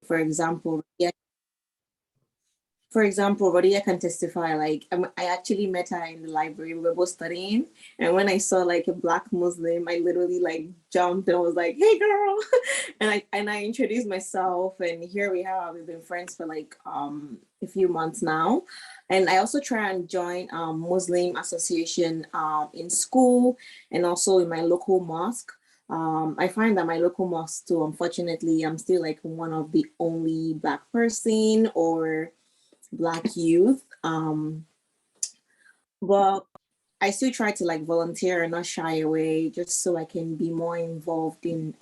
For example, yeah, for example, Rodia can testify. Like, I actually met her in the library. We were both studying, and when I saw like a Black Muslim, I literally like jumped and I was like, "Hey, girl!" and I introduced myself, and here we have. We've been friends for like a few months now, and I also try and join Muslim association in school and also in my local mosque. I find that my local mosque too, unfortunately, I'm still like one of the only Black person or Black youth. But I still try to like volunteer and not shy away just so I can be more involved in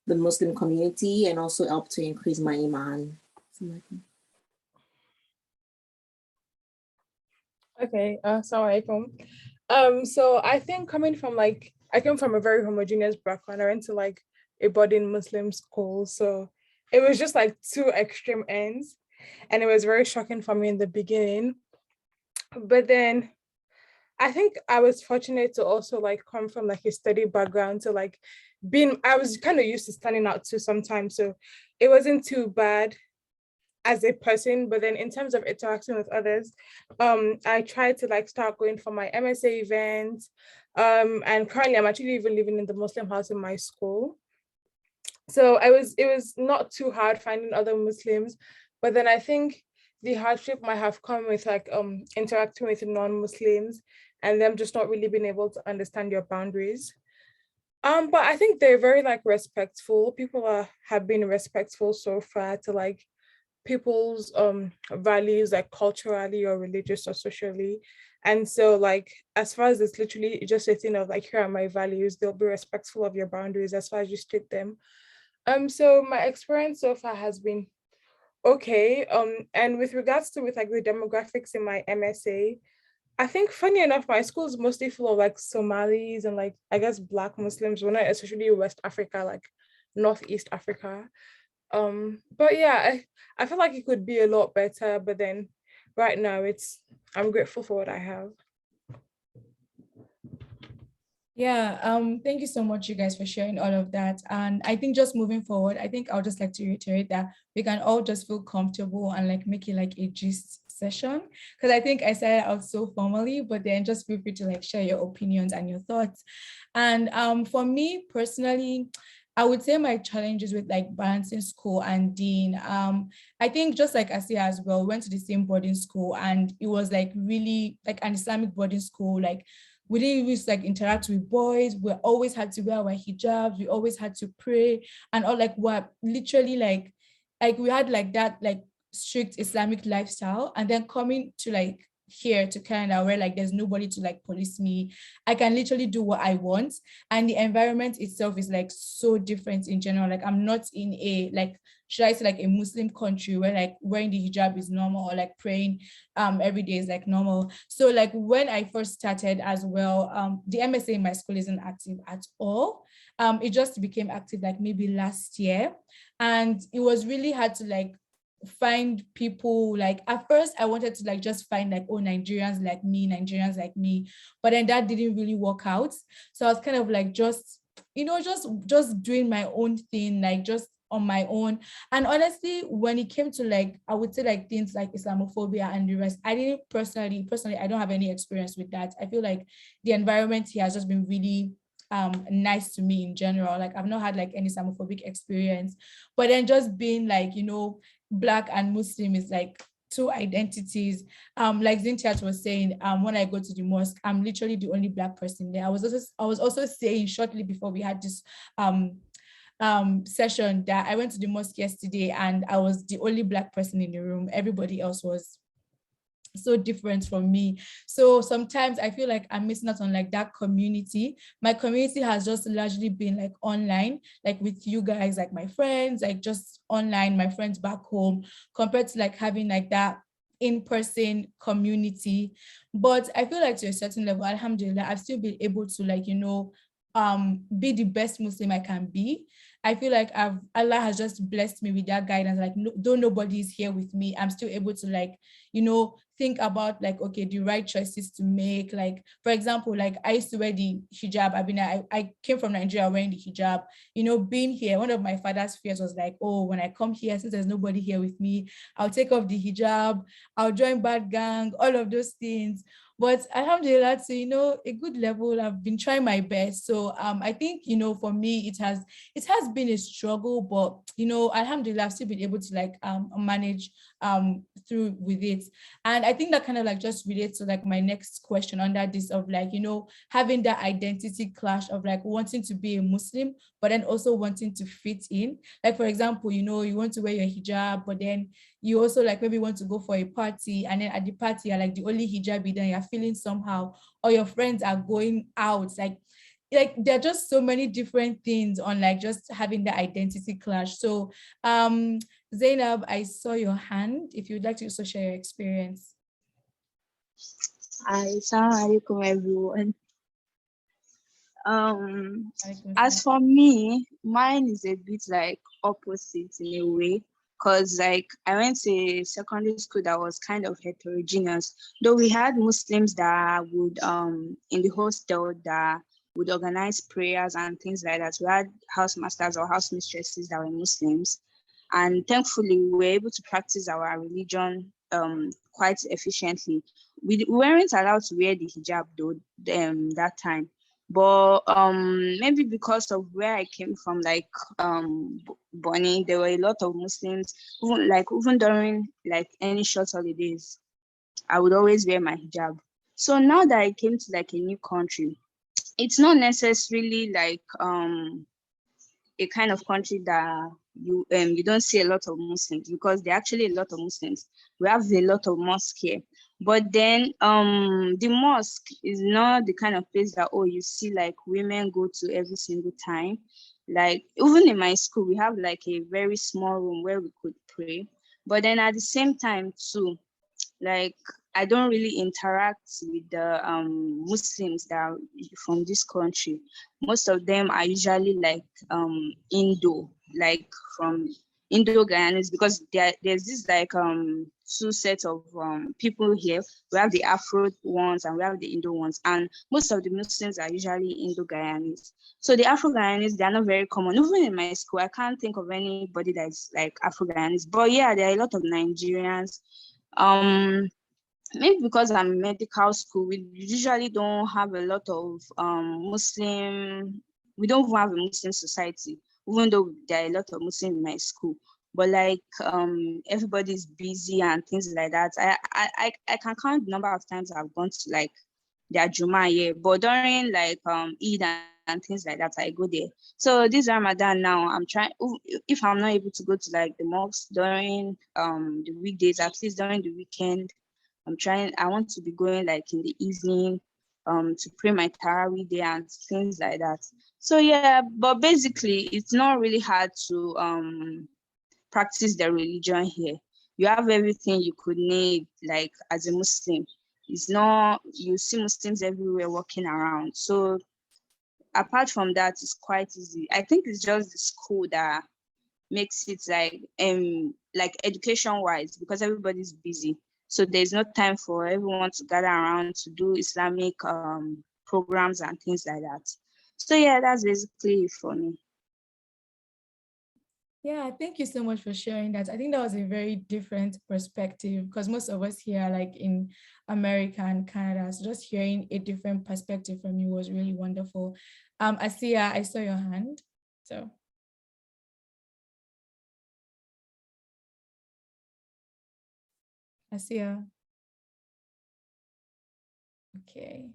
the Muslim community and also help to increase my iman. Okay, assalamu alaikum. So I think coming from like, I came from a very homogeneous background. I went to like a boarding Muslim school. So it was just like two extreme ends. And it was very shocking for me in the beginning. But then I think I was fortunate to also like come from like a study background to like I was kind of used to standing out too sometimes. So it wasn't too bad as a person, but then in terms of interacting with others, I tried to like start going for my MSA events. And currently I'm actually even living in the Muslim house in my school. So it was not too hard finding other Muslims, but then I think the hardship might have come with like interacting with non-Muslims and them just not really being able to understand your boundaries. But I think they're very like respectful. People have been respectful so far to like people's values, like culturally or religious or socially. And so like as far as it's literally just a thing of like, here are my values, they'll be respectful of your boundaries as far as you state them. So my experience so far has been okay. And with regards to with like the demographics in my MSA, I think funny enough, my school is mostly full of like Somalis and like I guess Black Muslims, well, not especially West Africa, like Northeast Africa. But yeah, I feel like it could be a lot better, but then right now I'm grateful for what I have. Yeah, thank you so much, you guys, for sharing all of that. And I think just moving forward, I think I'll just like to reiterate that we can all just feel comfortable and like make it like a gist session. Because I think I started out so formally, but then just feel free to like share your opinions and your thoughts. And for me personally, I would say my challenges with like balancing school and Deen. I think just like Asia as well, went to the same boarding school, and it was like really like an Islamic boarding school. Like we didn't even like interact with boys. We always had to wear our hijabs. We always had to pray and all, like what literally like we had like that like strict Islamic lifestyle, and then coming to like here to Canada where like there's nobody to like police me. I can literally do what I want, and the environment itself is like so different in general. Like I'm not in a like, should I say like a Muslim country where like wearing the hijab is normal or like praying every day is like normal. So like when I first started as well, the MSA in my school isn't active at all. It just became active like maybe last year, and it was really hard to like find people. Like at first I wanted to like just find like, oh, Nigerians like me, but then that didn't really work out. So I was kind of like just, you know, just doing my own thing, like just on my own. And honestly, when it came to like, I would say like things like Islamophobia and the rest, I didn't personally, I don't have any experience with that. I feel like the environment here has just been really nice to me in general. Like I've not had like any Islamophobic experience, but then just being like, you know, Black and Muslim is like two identities. Like Zintiat was saying, when I go to the mosque, I'm literally the only Black person there. I was also saying shortly before we had this session that I went to the mosque yesterday and I was the only Black person in the room. Everybody else was so different from me. So sometimes I feel like I'm missing out on like that community. My community has just largely been like online, like with you guys, like my friends, like just online, my friends back home, compared to like having like that in-person community. But I feel like to a certain level, alhamdulillah, I've still been able to like, you know, be the best Muslim I can be. I feel like Allah has just blessed me with that guidance. Like, no, though nobody is here with me, I'm still able to, like, think about, like, okay, the right choices to make. Like, for example, like, I used to wear the hijab. I came from Nigeria wearing the hijab. Being here, one of my father's fears was like, oh, when I come here, since there's nobody here with me, I'll take off the hijab, I'll join bad gang, all of those things. But alhamdulillah, to a good level, I've been trying my best. So I think, for me, it has been a struggle, but alhamdulillah, I've still been able to, like, manage through with it. And I think that kind of, like, just relates to, like, my next question under this, of, like, having that identity clash of, like, wanting to be a Muslim, but then also wanting to fit in. Like, for example, you want to wear your hijab, but then you also, like, maybe want to go for a party, and then at the party you're like the only hijabi, then you're feeling somehow, or your friends are going out, like there are just so many different things on, like, just having the identity clash. So Zainab, I saw your hand. If you'd like to also share your experience. Hi, assalamu alaikum everyone. As for me, mine is a bit like opposite in a way, because like I went to a secondary school that was kind of heterogeneous. Though we had Muslims that would in the hostel that would organize prayers and things like that. We had house masters or house mistresses that were Muslims, and thankfully we were able to practice our religion quite efficiently. We weren't allowed to wear the hijab though that time. But maybe because of where I came from, like Bonnie, there were a lot of Muslims. Even during like any short holidays, I would always wear my hijab. So now that I came to like a new country, it's not necessarily like a kind of country that you don't see a lot of Muslims, because there are actually a lot of Muslims. We have a lot of mosques here. But then the mosque is not the kind of place that, oh, you see like women go to every single time. Like even in my school, we have like a very small room where we could pray. But then at the same time too, like I don't really interact with the Muslims that are from this country. Most of them are usually like Indo, like from Indo Guyanese, because there's this like two sets of people here. We have the Afro ones and we have the Indo ones, and most of the Muslims are usually Indo Guyanese. So the Afro Guyanese, they are not very common. Even in my school, I can't think of anybody that's like Afro Guyanese. But yeah, there are a lot of Nigerians. Maybe because I'm medical school, we usually don't have a lot of Muslim. We don't have a Muslim society, even though there are a lot of Muslims in my school. But like everybody's busy and things like that. I can count the number of times I've gone to like their Juma here, but during like Eid and things like that, I go there. So this Ramadan now, I'm trying. If I'm not able to go to like the mosque during the weekdays, at least during the weekend, I want to be going like in the evening to pray my Tarawih day and things like that. So yeah, but basically it's not really hard to practice the religion here. You have everything you could need like as a Muslim. It's not, you see Muslims everywhere walking around. So apart from that, it's quite easy. I think it's just the school that makes it like education wise, because everybody's busy. So there's no time for everyone to gather around to do Islamic programs and things like that. So yeah, that's basically it for me. Yeah, thank you so much for sharing that. I think that was a very different perspective, because most of us here are like in America and Canada. So just hearing a different perspective from you was really wonderful. Asiya, I saw your hand. So Asiya. Okay.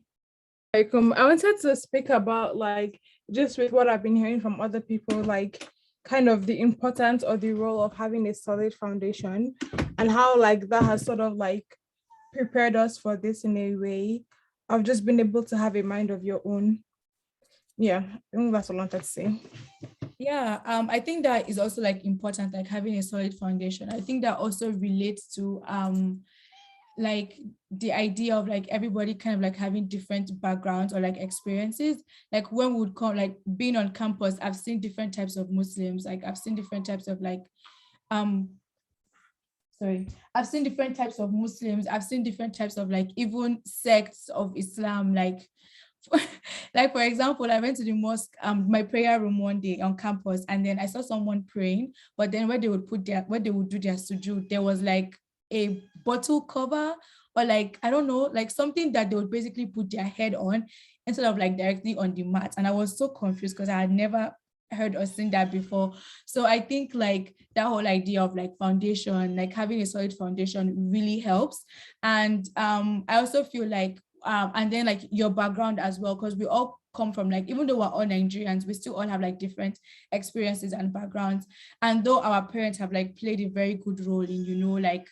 I wanted to speak about like just with what I've been hearing from other people, like kind of the importance or the role of having a solid foundation, and how like that has sort of like prepared us for this in a way of just being able to have a mind of your own. Yeah, I think that's all I wanted to say. Yeah, I think that is also like important, like having a solid foundation. I think that also relates to like the idea of like everybody kind of like having different backgrounds or like experiences. Like when we would come, like being on campus, I've seen different types of Muslims, like I've seen different types of like um I've seen different types of Muslims, I've seen different types of like even sects of Islam, like like for example, I went to the mosque, my prayer room one day on campus, and then I saw someone praying, but then where they would do their sujood, there was like a bottle cover, or like I don't know, like something that they would basically put their head on instead of like directly on the mat. And I was so confused because I had never heard or seen that before. So I think like that whole idea of like foundation, like having a solid foundation really helps. And I also feel like and then like your background as well, because we all come from like, even though we're all Nigerians, we still all have like different experiences and backgrounds. And though our parents have like played a very good role in, you know, like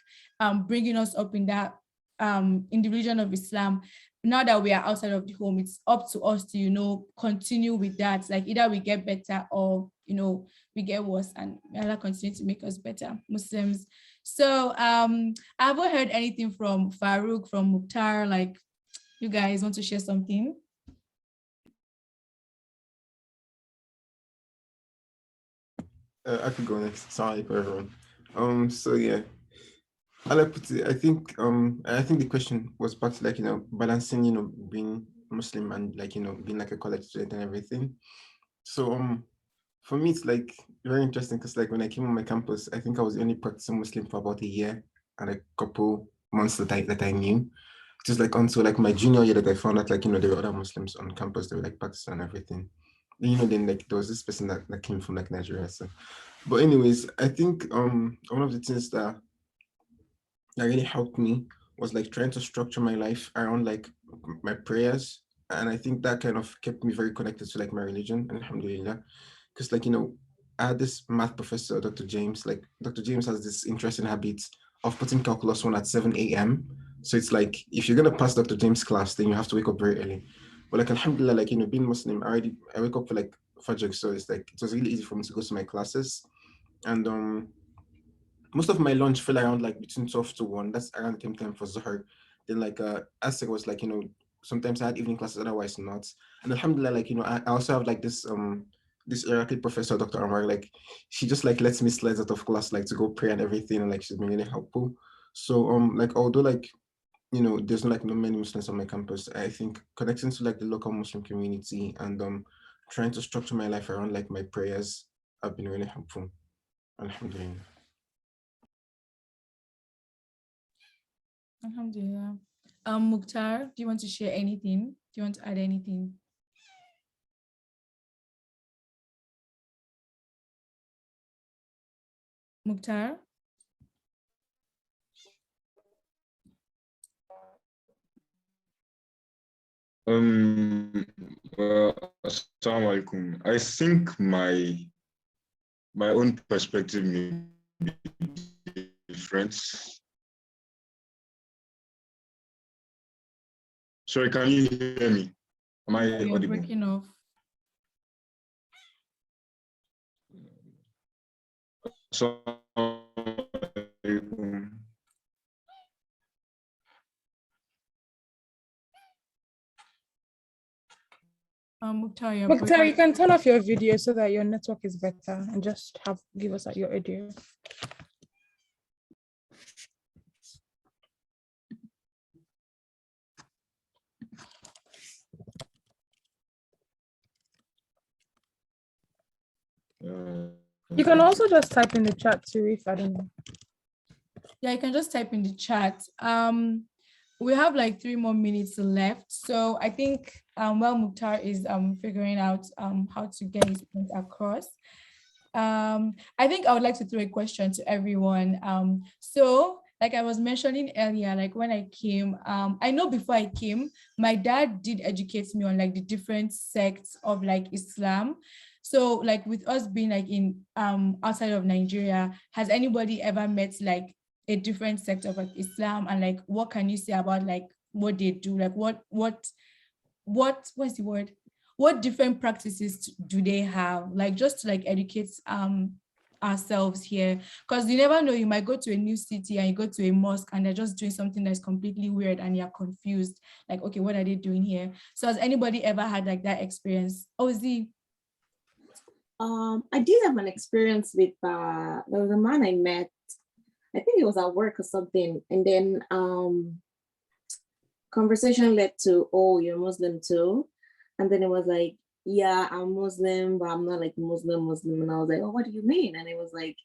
bringing us up in that in the religion of Islam, now that we are outside of the home, it's up to us to, you know, continue with that. Like either we get better or, you know, we get worse, and Allah continue to make us better Muslims. So I haven't heard anything from Farouk, from Mukhtar, like you guys want to share something? I could go next. Sorry for everyone. So yeah, I like put it, I think the question was back to like, balancing, being Muslim and like, being like a college student and everything. So for me it's like very interesting because like when I came on my campus, I think I was only practicing Muslim for about a year and a couple months that I knew. Just like until like my junior year that I found out like, there were other Muslims on campus, they were like practicing and everything. Then like there was this person that came from like Nigeria. So but anyways, I think one of the things that really helped me was like trying to structure my life around like my prayers. And I think that kind of kept me very connected to like my religion, alhamdulillah. Because like, I had this math professor, Dr. James. Like Dr. James has this interesting habit of putting calculus one at 7 a.m. So it's like if you're gonna pass Dr. James' class, then you have to wake up very early. But like alhamdulillah, like being Muslim, I wake up for like Fajr, so it's like it was really easy for me to go to my classes. And most of my lunch fell around like between 12 to 1. That's around the same time for Zuhr. Then like Asr was like, sometimes I had evening classes, otherwise not. And alhamdulillah, like, I also have like this Iraqi professor, Dr. Amar, like she just like lets me slide out of class like to go pray and everything, and like she's been really helpful. So like although like there's no many Muslims on my campus, I think connecting to like the local Muslim community and trying to structure my life around like my prayers have been really helpful. Alhamdulillah. Alhamdulillah. Mukhtar, do you want to share anything? Do you want to add anything? Mukhtar? Well, Assalamu alaikum. I think my own perspective may be different. Sorry, can you hear me? Am I You're audible? breaking off. Assalamu alaikum. Mukhtar, you're Victor, you breaking. can turn off your video so that your network is better, and just give us your audio. You can also just type in the chat too, if I don't know. Yeah, you can just type in the chat. We have like 3 more minutes left. So I think while Mukhtar is figuring out how to get his point across, I think I would like to throw a question to everyone. So like I was mentioning earlier, like when I came, I know before I came, my dad did educate me on like the different sects of like Islam. So like with us being like in outside of Nigeria, has anybody ever met like a different sect of like Islam, and like what can you say about like what they do? Like what's the word? What different practices do they have? Like just to like educate ourselves here, because you never know, you might go to a new city and you go to a mosque and they're just doing something that's completely weird and you're confused, like, okay, what are they doing here? So has anybody ever had like that experience? Oh, Z. I did have an experience with there was a man I met. I think it was at work or something, and then conversation led to, oh, you're Muslim too, and then it was like, yeah, I'm Muslim, but I'm not like Muslim, and I was like, oh, what do you mean? And it was like,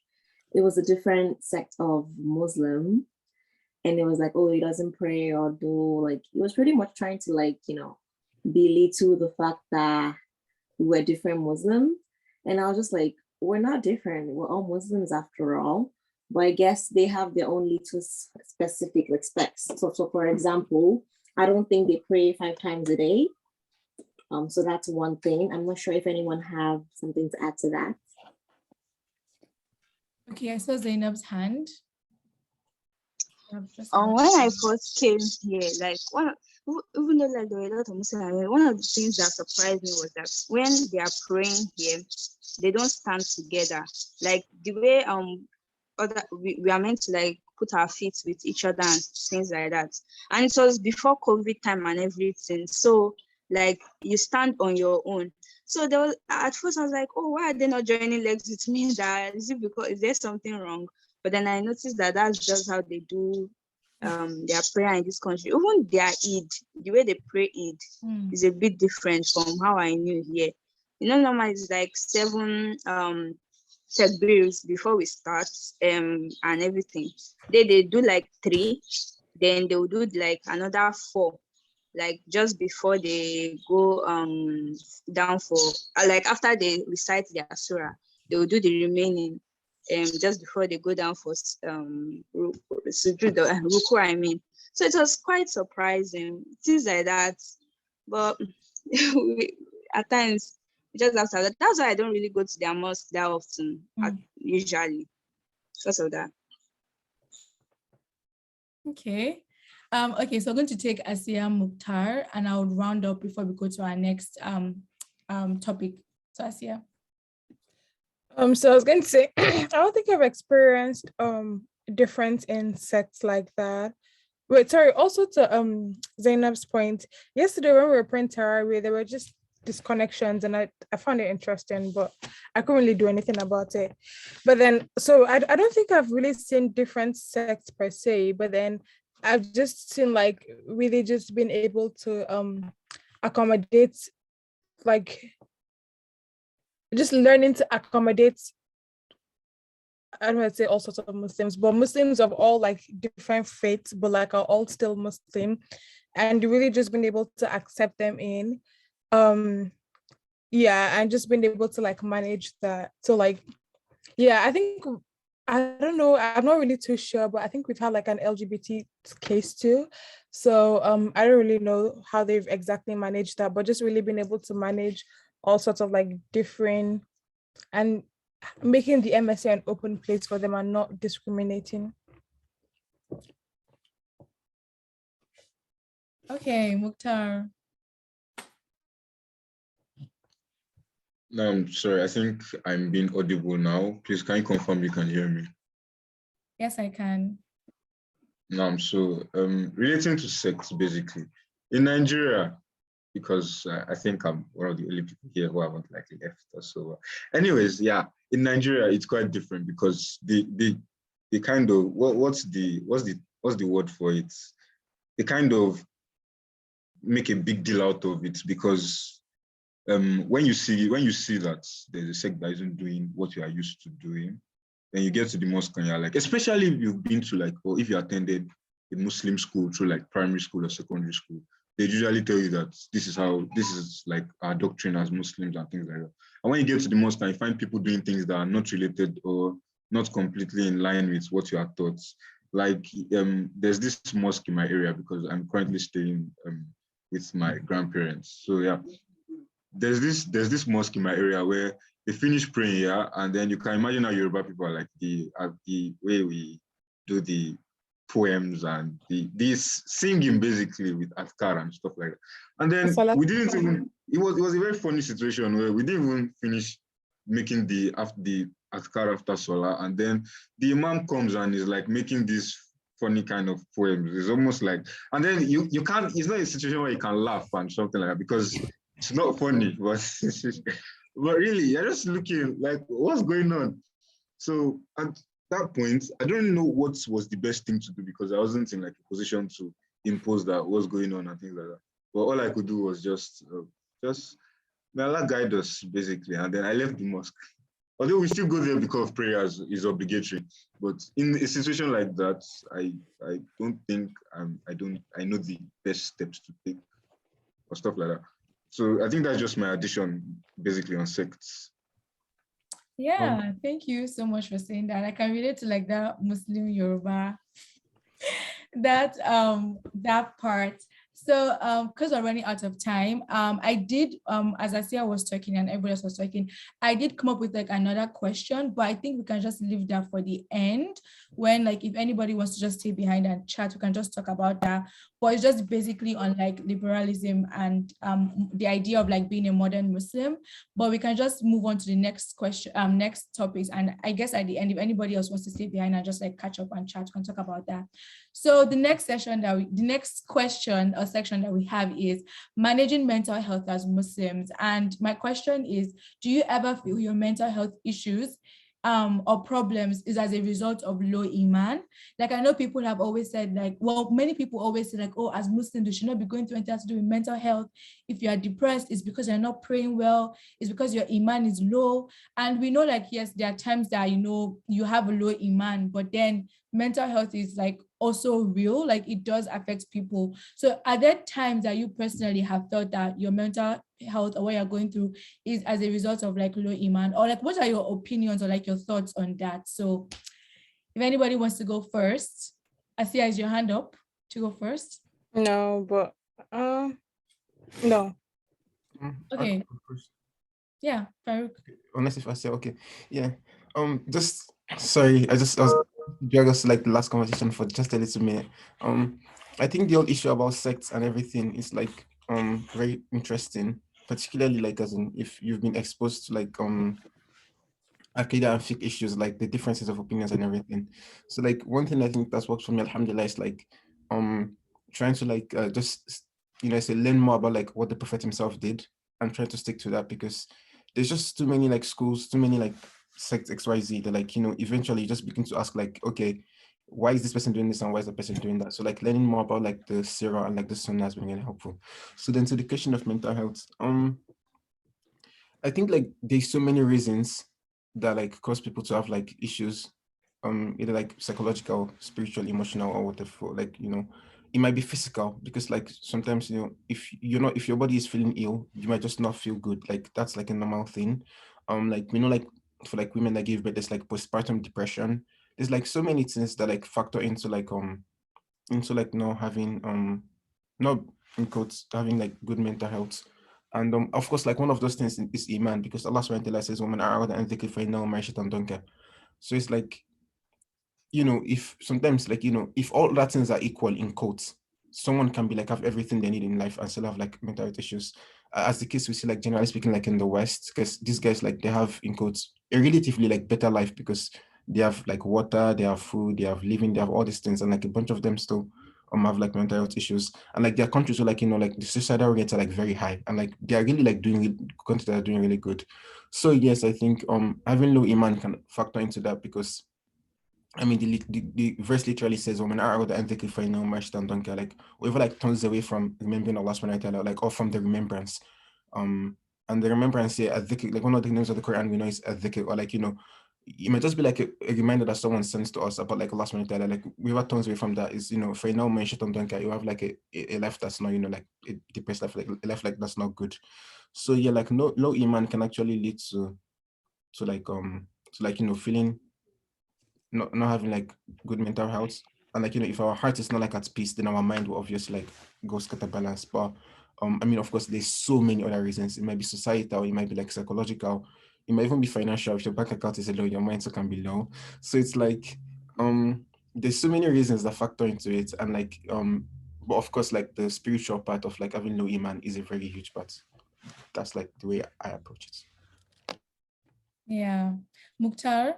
it was a different sect of Muslim, and it was like, oh, he doesn't pray or do, like, he was pretty much trying to, like, you know, belittle the fact that we're different Muslims. And I was just like, we're not different. We're all Muslims after all. But I guess they have their own little specific like specs. So for example, I don't think they pray 5 times a day. So that's one thing. I'm not sure if anyone have something to add to that. Okay, I saw Zainab's hand. When I first came here, like even though like there were a lot of Muslims, one of the things that surprised me was that when they are praying here, they don't stand together. Like the way we are meant to like put our feet with each other and things like that. And it was before COVID time and everything. So like you stand on your own. So there was, at first I was like, oh, why are they not joining legs with me? That is it because is there something wrong? But then I noticed that that's just how they do their prayer in this country. Even their Eid, the way they pray Eid is a bit different from how I knew here. You know, normally it's like 7 takbirs before we start and everything. They do like 3, then they will do like another 4, like just before they go down for like after they recite their surah, they will do the remaining just before they go down for sujood or ruku, I mean. So it was quite surprising, things like that. But at times just after that, that's why I don't really go to their mosque that often, usually, because of that. Okay. Okay, so I'm going to take Asiya Mukhtar and I would round up before we go to our next topic. So Asiya. So I was going to say, I don't think I've experienced difference in sects like that. Wait, sorry, also to Zainab's point, yesterday when we were praying Tarawih, there were just disconnections and I found it interesting, but I couldn't really do anything about it. But then, so I don't think I've really seen different sects per se, but then I've just seen like really just been able to accommodate, like just learning to accommodate, I don't want to say all sorts of Muslims, but Muslims of all like different faiths, but like are all still Muslim, and really just been able to accept them in. Yeah, and just being able to like manage that. So like, yeah, I think, I don't know, I'm not really too sure, but I think we've had like an LGBT case too. So I don't really know how they've exactly managed that, but just really been able to manage all sorts of like different and making the MSA an open place for them and not discriminating. Okay, Mukhtar. No, I'm sorry. I think I'm being audible now. Please, can you confirm you can hear me? Yes, I can. No, so relating to sex, basically in Nigeria, because I think I'm one of the only people here who haven't like left or so. Anyways, yeah, in Nigeria it's quite different because the kind of what's the word for it? They kind of make a big deal out of it because when you see that there's a sect that isn't doing what you are used to doing, then you get to the mosque and you're like, especially if you've been to like, or if you attended a Muslim school through like primary school or secondary school, they usually tell you that this is like our doctrine as Muslims and things like that. And when you get to the mosque and you find people doing things that are not related or not completely in line with what you are taught, like there's this mosque in my area because I'm currently staying with my grandparents. So yeah, there's this mosque in my area where they finish praying here, and then you can imagine how Yoruba people are like the way we do the poems and this singing basically with Akhlaaq and stuff like that. And then we didn't even, it was a very funny situation where we didn't even finish making the Adhkar after Salah, and then the Imam comes and is like making this funny kind of poems. It's almost like, and then you can't, it's not a situation where you can laugh and something like that because it's not funny, but but really, you're just looking like, what's going on? So at that point, I don't know what was the best thing to do because I wasn't in like a position to impose that what's going on and things like that. But all I could do was just may Allah guide us basically, and then I left the mosque. Although we still go there because prayers is obligatory, but in a situation like that, I don't think I know the best steps to take or stuff like that. So I think that's just my addition basically on sects. Yeah, thank you so much for saying that. I can relate to like that Muslim Yoruba, that part. So because we're running out of time, I did as I say I was talking and everybody else was talking, I did come up with like another question, but I think we can just leave that for the end when like if anybody wants to just stay behind and chat, we can just talk about that. But it's just basically on like liberalism and the idea of like being a modern Muslim. But we can just move on to the next question, next topics. And I guess at the end, if anybody else wants to stay behind and just like catch up and chat, we can talk about that. So the next the next question or section that we have is managing mental health as Muslims. And my question is, do you ever feel your mental health issues or problems is as a result of low iman? Like I know people have always said like, well, many people always say like, oh, as Muslims, you should not be going through anything to do with mental health. If you are depressed, it's because you're not praying well, it's because your iman is low. And we know like, yes, there are times that, you know, you have a low iman, but then mental health is like also real, like it does affect people. So are there times that you personally have felt that your mental health or what you're going through is as a result of like low iman, or like what are your opinions or like your thoughts on that? So if anybody wants to go first, I see as your hand up to go first. No, but no. Okay. Yeah, Farouk. Unless if I say okay, yeah. Just sorry, I was drag us to like the last conversation for just a little minute. I think the whole issue about sects and everything is like very interesting, particularly like as in if you've been exposed to like Aqidah and fiqh issues, like the differences of opinions and everything. So like one thing I think that's worked for me, alhamdulillah, is like trying to like just say learn more about like what the Prophet himself did and try to stick to that, because there's just too many like schools, too many like sects XYZ that like eventually you just begin to ask like, okay, why is this person doing this and why is the person doing that? So like learning more about like the Sirah and like the Sunnah has been really helpful. So then to the question of mental health, I think like there's so many reasons that like cause people to have like issues, either like psychological, spiritual, emotional, or whatever. Like it might be physical, because like sometimes if your body is feeling ill, you might just not feel good. Like that's like a normal thing. Like like for like women that give birth, there's like postpartum depression. There's like so many things that like factor into like not having not in quotes having like good mental health. And of course, like one of those things is iman, because Allah subhanahu wa ta'ala says, "Woman arada an dhikri fa innahu ma'ishatan donka." So it's like, if sometimes like if all that things are equal in quotes, someone can be like have everything they need in life and still have like mental health issues. As the case we see, like generally speaking, like in the West, because these guys like they have in quotes a relatively like better life, because they have like water, they have food, they have living, they have all these things, and like a bunch of them still have like mental health issues. And like their countries are like like the suicidal rates are like very high, and like they are really like doing countries that are doing really good. So yes, I think having low iman can factor into that, because I mean, the verse literally says, "Woman are and they could find no much than don't care." Like whoever like turns away from remembering Allah subhanahu wa ta'ala, like or from the remembrance, and the remembrance here, like one of the names of the Quran we know is adhikr, or like it might just be like a reminder that someone sends to us about like Allah subhanahu wa ta'ala. Like whoever turns away from that is for now mentioned don't care. You have like a life that's not like a depressed life, like a life like that's not good. So yeah, like no low iman can actually lead to like feeling not having like good mental health. And like if our heart is not like at peace, then our mind will obviously like go scatter balance. But I mean, of course, there's so many other reasons. It might be societal, it might be like psychological, it might even be financial. If your bank account is low, your mindset can be low. So it's like there's so many reasons that factor into it. And like but of course, like the spiritual part of like having low iman is a very huge part. That's like the way I approach it. Yeah, Mukhtar?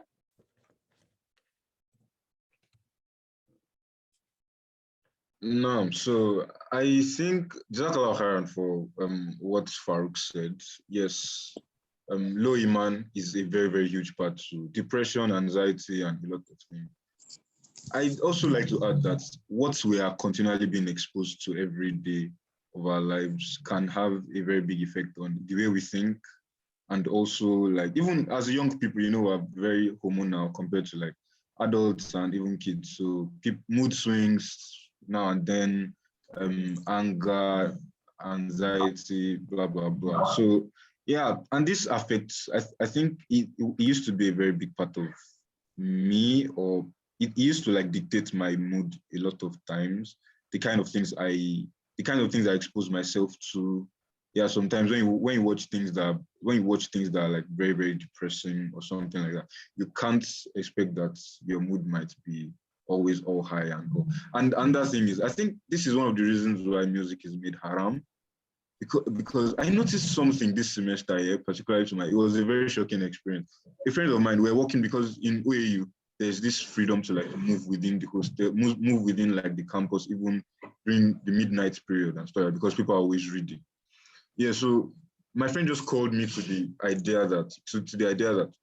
No, so I think Jazakallah khairan for what Farouk said. Yes, low iman is a very, very huge part to depression, anxiety, and a lot of things. I'd also like to add that what we are continually being exposed to every day of our lives can have a very big effect on the way we think, and also like even as young people, we're very hormonal compared to like adults and even kids. So mood swings now and then, anger, anxiety, blah blah blah. So yeah, and this affects. I think it used to be a very big part of me, or it used to like dictate my mood a lot of times. The kind of things I expose myself to. Yeah, sometimes when you watch things that are like very, very depressing or something like that, you can't expect that your mood might be always all high and low. And another thing is, I think this is one of the reasons why music is made haram. Because I noticed something this semester here, particularly it was a very shocking experience. A friend of mine, we're working because in OAU, there's this freedom to like move within the hostel, move within like the campus, even during the midnight period and stuff, because people are always reading. Yeah, so my friend just called me to the idea that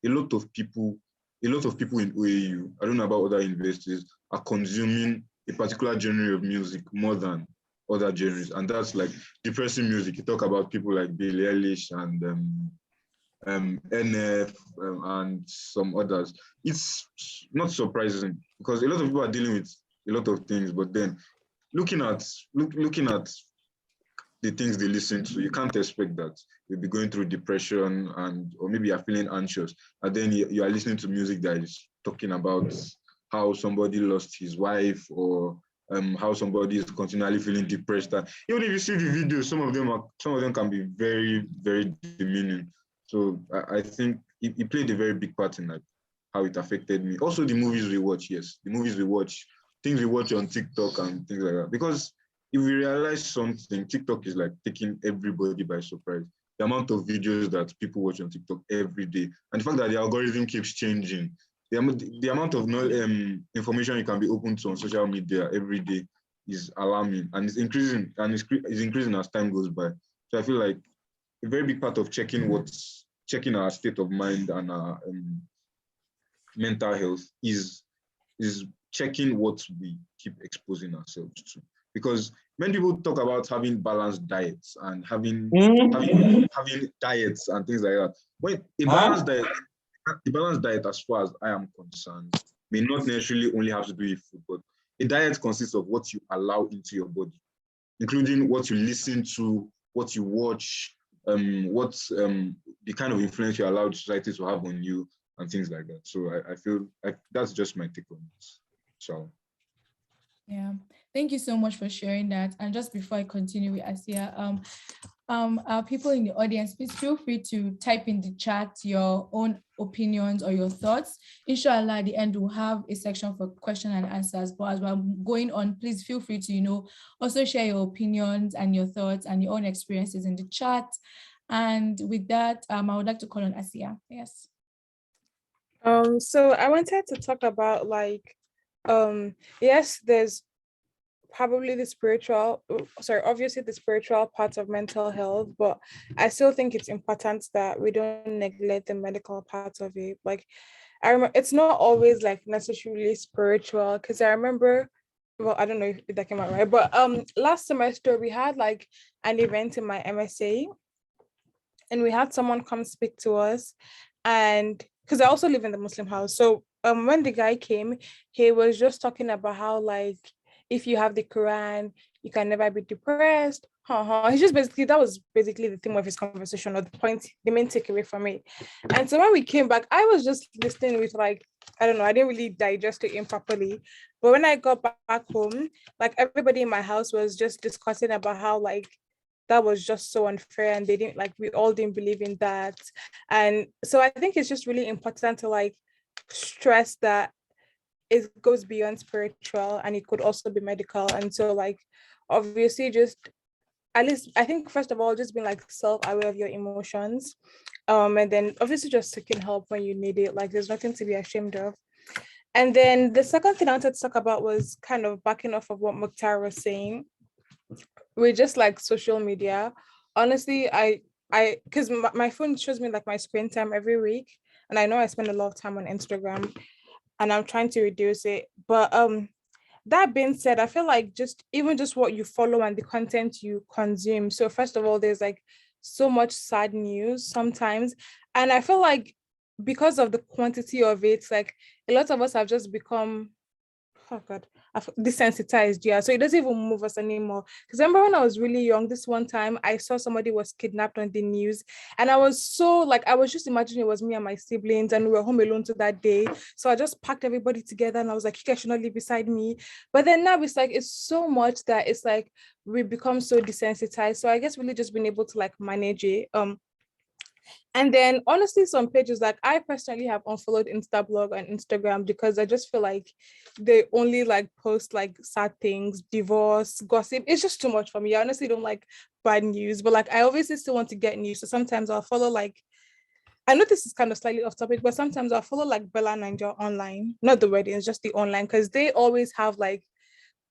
a lot of people in OAU, I don't know about other universities, are consuming a particular genre of music more than other genres, and that's like depressing music. You talk about people like Billie Eilish and NF and some others. It's not surprising because a lot of people are dealing with a lot of things, but then looking at the things they listen to, you can't expect that you'll be going through depression or maybe you're feeling anxious, and then you are listening to music that is talking about how somebody lost his wife, or how somebody is continually feeling depressed. And even if you see the videos, some of them can be very, very demeaning. So I think it played a very big part in like how it affected me. Also, the movies we watch, yes, things we watch on TikTok and things like that. Because if we realize something, TikTok is like taking everybody by surprise. The amount of videos that people watch on TikTok every day, and the fact that the algorithm keeps changing, the amount of information you can be open to on social media every day is alarming, and it's increasing, as time goes by. So I feel like a very big part of checking our state of mind and our mental health is checking what we keep exposing ourselves to. Because many people talk about having balanced diets and having diets and things like that. When a balanced diet, as far as I am concerned, may not necessarily only have to do with food, but a diet consists of what you allow into your body, including what you listen to, what you watch, the kind of influence you allow society to have on you, and things like that. So I feel like that's just my take on this. So Yeah, thank you so much for sharing that. And just before I continue with Asia, our people in the audience, please feel free to type in the chat your own opinions or your thoughts. Inshallah, at the end, we'll have a section for question and answers. But as we're going on, please feel free to, also share your opinions and your thoughts and your own experiences in the chat. And with that, I would like to call on Asia. Yes. So I wanted to talk about yes, there's probably obviously the spiritual part of mental health, but I still think it's important that we don't neglect the medical part of it. Like I remember, it's not always like necessarily spiritual, because I remember, well, I don't know if that came out right, but last semester we had like an event in my MSA, and we had someone come speak to us, and because I also live in the Muslim house, so when the guy came, he was just talking about how like if you have the Quran, you can never be depressed. He's just basically, that was basically the theme of his conversation, or the main takeaway from it. And so when we came back, I was just listening with like, I don't know, I didn't really digest it in properly. But when I got back home, like everybody in my house was just discussing about how like that was just so unfair, and we all didn't believe in that. And so I think it's just really important to like stress that it goes beyond spiritual, and it could also be medical. And so like obviously just at least I think first of all, just being like self-aware of your emotions. And then obviously just seeking help when you need it. Like there's nothing to be ashamed of. And then the second thing I wanted to talk about was kind of backing off of what Mukhtar was saying with just like social media. Honestly, because my phone shows me like my screen time every week, and I know I spend a lot of time on Instagram, and I'm trying to reduce it. But that being said, I feel like just even just what you follow and the content you consume. So first of all, there's like so much sad news sometimes, and I feel like because of the quantity of it, like a lot of us have just become, oh God, desensitized. Yeah. So it doesn't even move us anymore. Because remember when I was really young, this one time I saw somebody was kidnapped on the news. And I was so like, I was just imagining it was me and my siblings and we were home alone to that day. So I just packed everybody together and I was like, you guys should not live beside me. But then now it's like, it's so much that it's like we become so desensitized. So I guess really just being able to like manage it. And then honestly, some pages like I personally have unfollowed Instablog and Instagram because I just feel like they only like post like sad things, divorce, gossip. It's just too much for me. I honestly don't like bad news, but like I obviously still want to get news. So sometimes I'll follow like I know this is kind of slightly off topic, but sometimes I'll follow like Bella Ninja online, not the weddings, just the online, because they always have like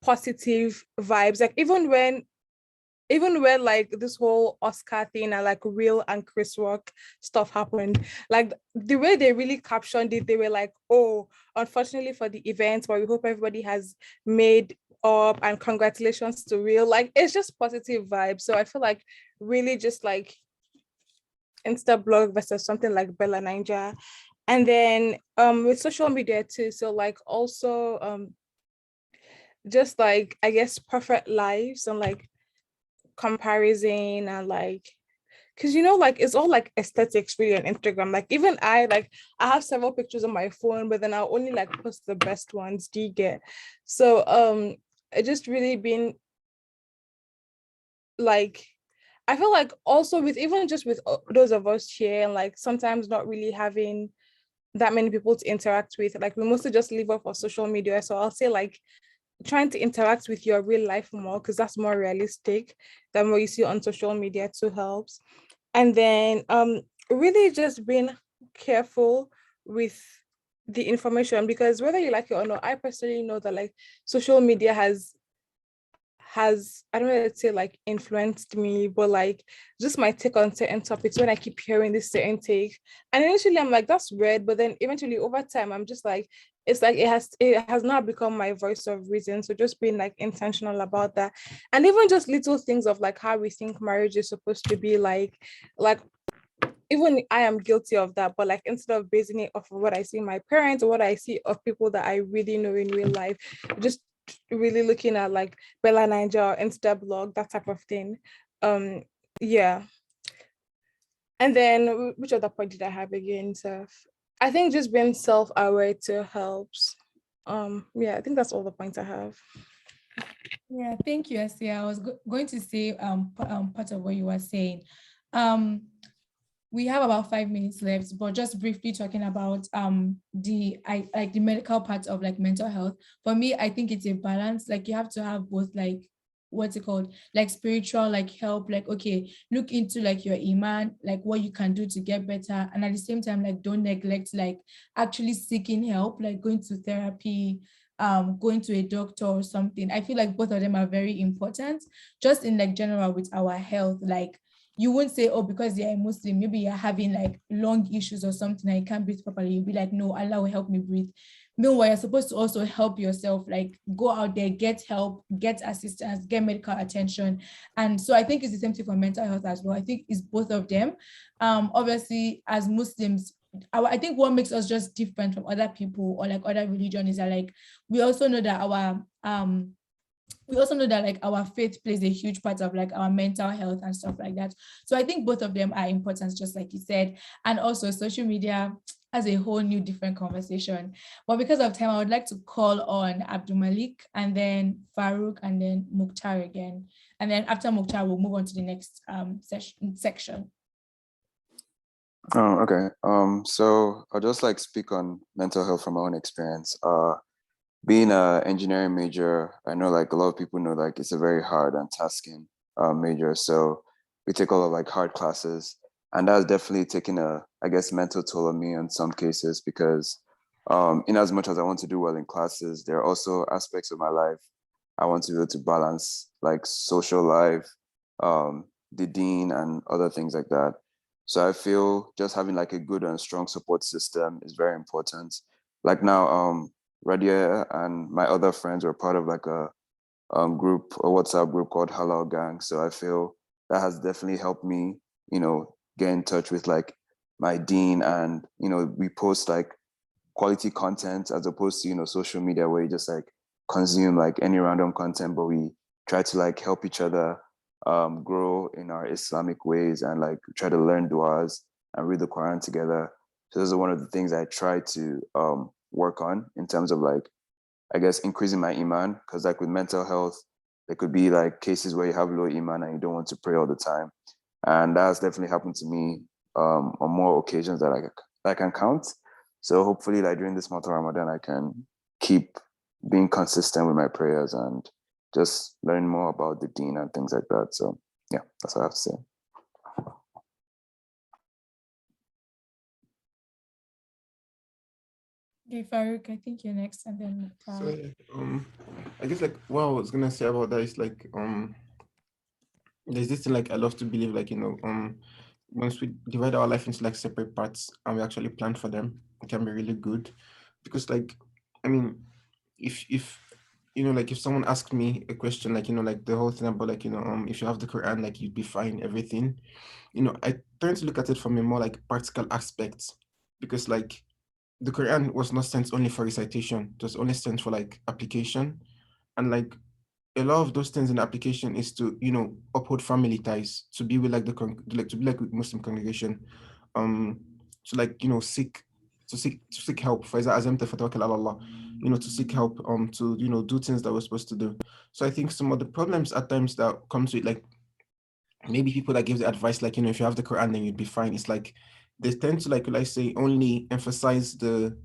positive vibes. Like even when like this whole Oscar thing and like Will and Chris Rock stuff happened, like the way they really captioned it, they were like, oh, unfortunately for the event, but we hope everybody has made up and congratulations to Will. Like it's just positive vibes. So I feel like really just like Insta blog versus something like Bella Ninja. And then with social media too. So like also just like I guess perfect lives and like comparison and like because like it's all like aesthetics really on Instagram. Like even I have several pictures on my phone, but then I'll only like post the best ones. Do you get? So it just really been like I feel like also with even just with those of us here and like sometimes not really having that many people to interact with. Like we mostly just live off of social media. So I'll say like trying to interact with your real life more because that's more realistic than what you see on social media too helps. And then really just being careful with the information because whether you like it or not, I personally know that like social media has I don't know how to say like influenced me, but like just my take on certain topics when I keep hearing this certain take. And initially I'm like, that's weird, but then eventually over time I'm just like, it's like it has now become my voice of reason. So just being like intentional about that. And even just little things of like how we think marriage is supposed to be like even I am guilty of that, but like instead of basing it off of what I see in my parents or what I see of people that I really know in real life, just really looking at like Bella Ninja or Insta blog, that type of thing. Um, yeah. And then which other point did I have again? So I think just being self-aware too helps. Yeah, I think that's all the points I have. Yeah, thank you, Asia. I was going to say part of what you were saying. Um, we have about 5 minutes left, but just briefly talking about the medical part of like mental health. For me, I think it's a balance. Like you have to have both like what's it called, like spiritual like help, like okay, look into like your iman, like what you can do to get better, and at the same time like don't neglect like actually seeking help, like going to therapy, going to a doctor or something. I feel like both of them are very important just in like general with our health. Like you won't say, oh, because you're a Muslim, maybe you're having like lung issues or something and you can't breathe properly. You'll be like, no, Allah will help me breathe. Meanwhile, you're supposed to also help yourself, like go out there, get help, get assistance, get medical attention. And so I think it's the same thing for mental health as well. I think it's both of them. Obviously, as Muslims, I think what makes us just different from other people or like other religion is that like we also know that our faith plays a huge part of like our mental health and stuff like that. So I think both of them are important, just like you said. And also social media as a whole new different conversation. But because of time, I would like to call on Abdul Malik and then Farouk and then Mukhtar again. And then after Mukhtar, we'll move on to the next section. Oh, okay. So I'll just like speak on mental health from my own experience. Being an engineering major, I know like a lot of people know like it's a very hard and tasking major. So we take a lot of like hard classes, and that's definitely taken a, I guess, mental toll on me in some cases because in as much as I want to do well in classes, there are also aspects of my life I want to be able to balance, like social life, the dean, and other things like that. So I feel just having like a good and strong support system is very important. Like now, Radia and my other friends were part of like a group, a WhatsApp group called Halal Gang. So I feel that has definitely helped me, get in touch with like my dean, and we post like quality content as opposed to social media where you just like consume like any random content, but we try to like help each other grow in our Islamic ways and like try to learn du'as and read the Quran together. So those are one of the things I try to work on in terms of like, I guess, increasing my iman, because like with mental health, there could be like cases where you have low iman and you don't want to pray all the time, and that's definitely happened to me on more occasions that I can count. So hopefully, like during this month of Ramadan, I can keep being consistent with my prayers and just learn more about the Deen and things like that. So yeah, that's what I have to say. Okay, Farouk, I think you're next, and then So yeah, I guess like what I was gonna say about that is like there's this thing like I love to believe like once we divide our life into like separate parts and we actually plan for them, it can be really good. Because like I mean, if like if someone asked me a question like like the whole thing about like if you have the Quran like you'd be fine, everything, I tend to look at it from a more like practical aspect, because like the Quran was not sent only for recitation, it was only sent for like application. And like a lot of those things in the application is to uphold family ties, to be with like to be like with Muslim congregation, to like seek help for example for Allah, to seek help, to do things that we're supposed to do. So I think some of the problems at times that comes with like maybe people that give the advice like if you have the Quran then you'd be fine, it's like they tend to like let's say only emphasize the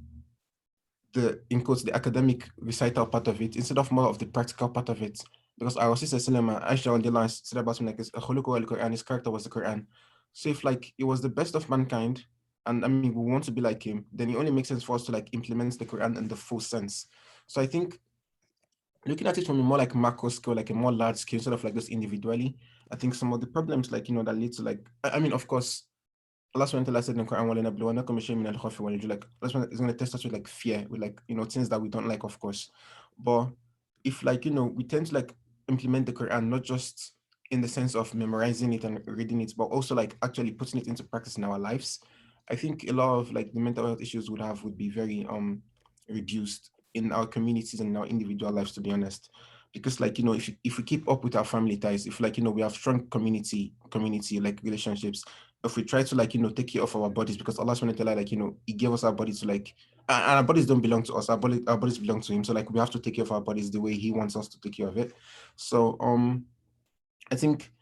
in quotes the academic recital part of it instead of more of the practical part of it. Because our sister Salama Aisha on the last said about him like Quran, his character was the Quran. So if like it was the best of mankind, and I mean we want to be like him, then it only makes sense for us to like implement the Quran in the full sense. So I think looking at it from a more like macro scale, like a more large scale, sort of like just individually, I think some of the problems like that lead to like I mean of course Allah subhanahu wa ta'ala said in the Quran, وَلَنَبْلُوَنَّكُمْ بِشَيْءٍ مِنَ الْخَوْفِ وَالْجُوعِ, like Allah subhanahu is going to test us with like fear, with like things that we don't like, of course. But if like we tend to like implement the Quran not just in the sense of memorizing it and reading it, but also like actually putting it into practice in our lives, I think a lot of like the mental health issues would be very reduced in our communities and in our individual lives, to be honest. Because like if we keep up with our family ties, if like we have strong community like relationships, if we try to like take care of our bodies, because Allah subhanahu wa ta'ala like he gave us our bodies to like and our bodies don't belong to us, our bodies belong to him, so like we have to take care of our bodies the way he wants us to take care of it. So I think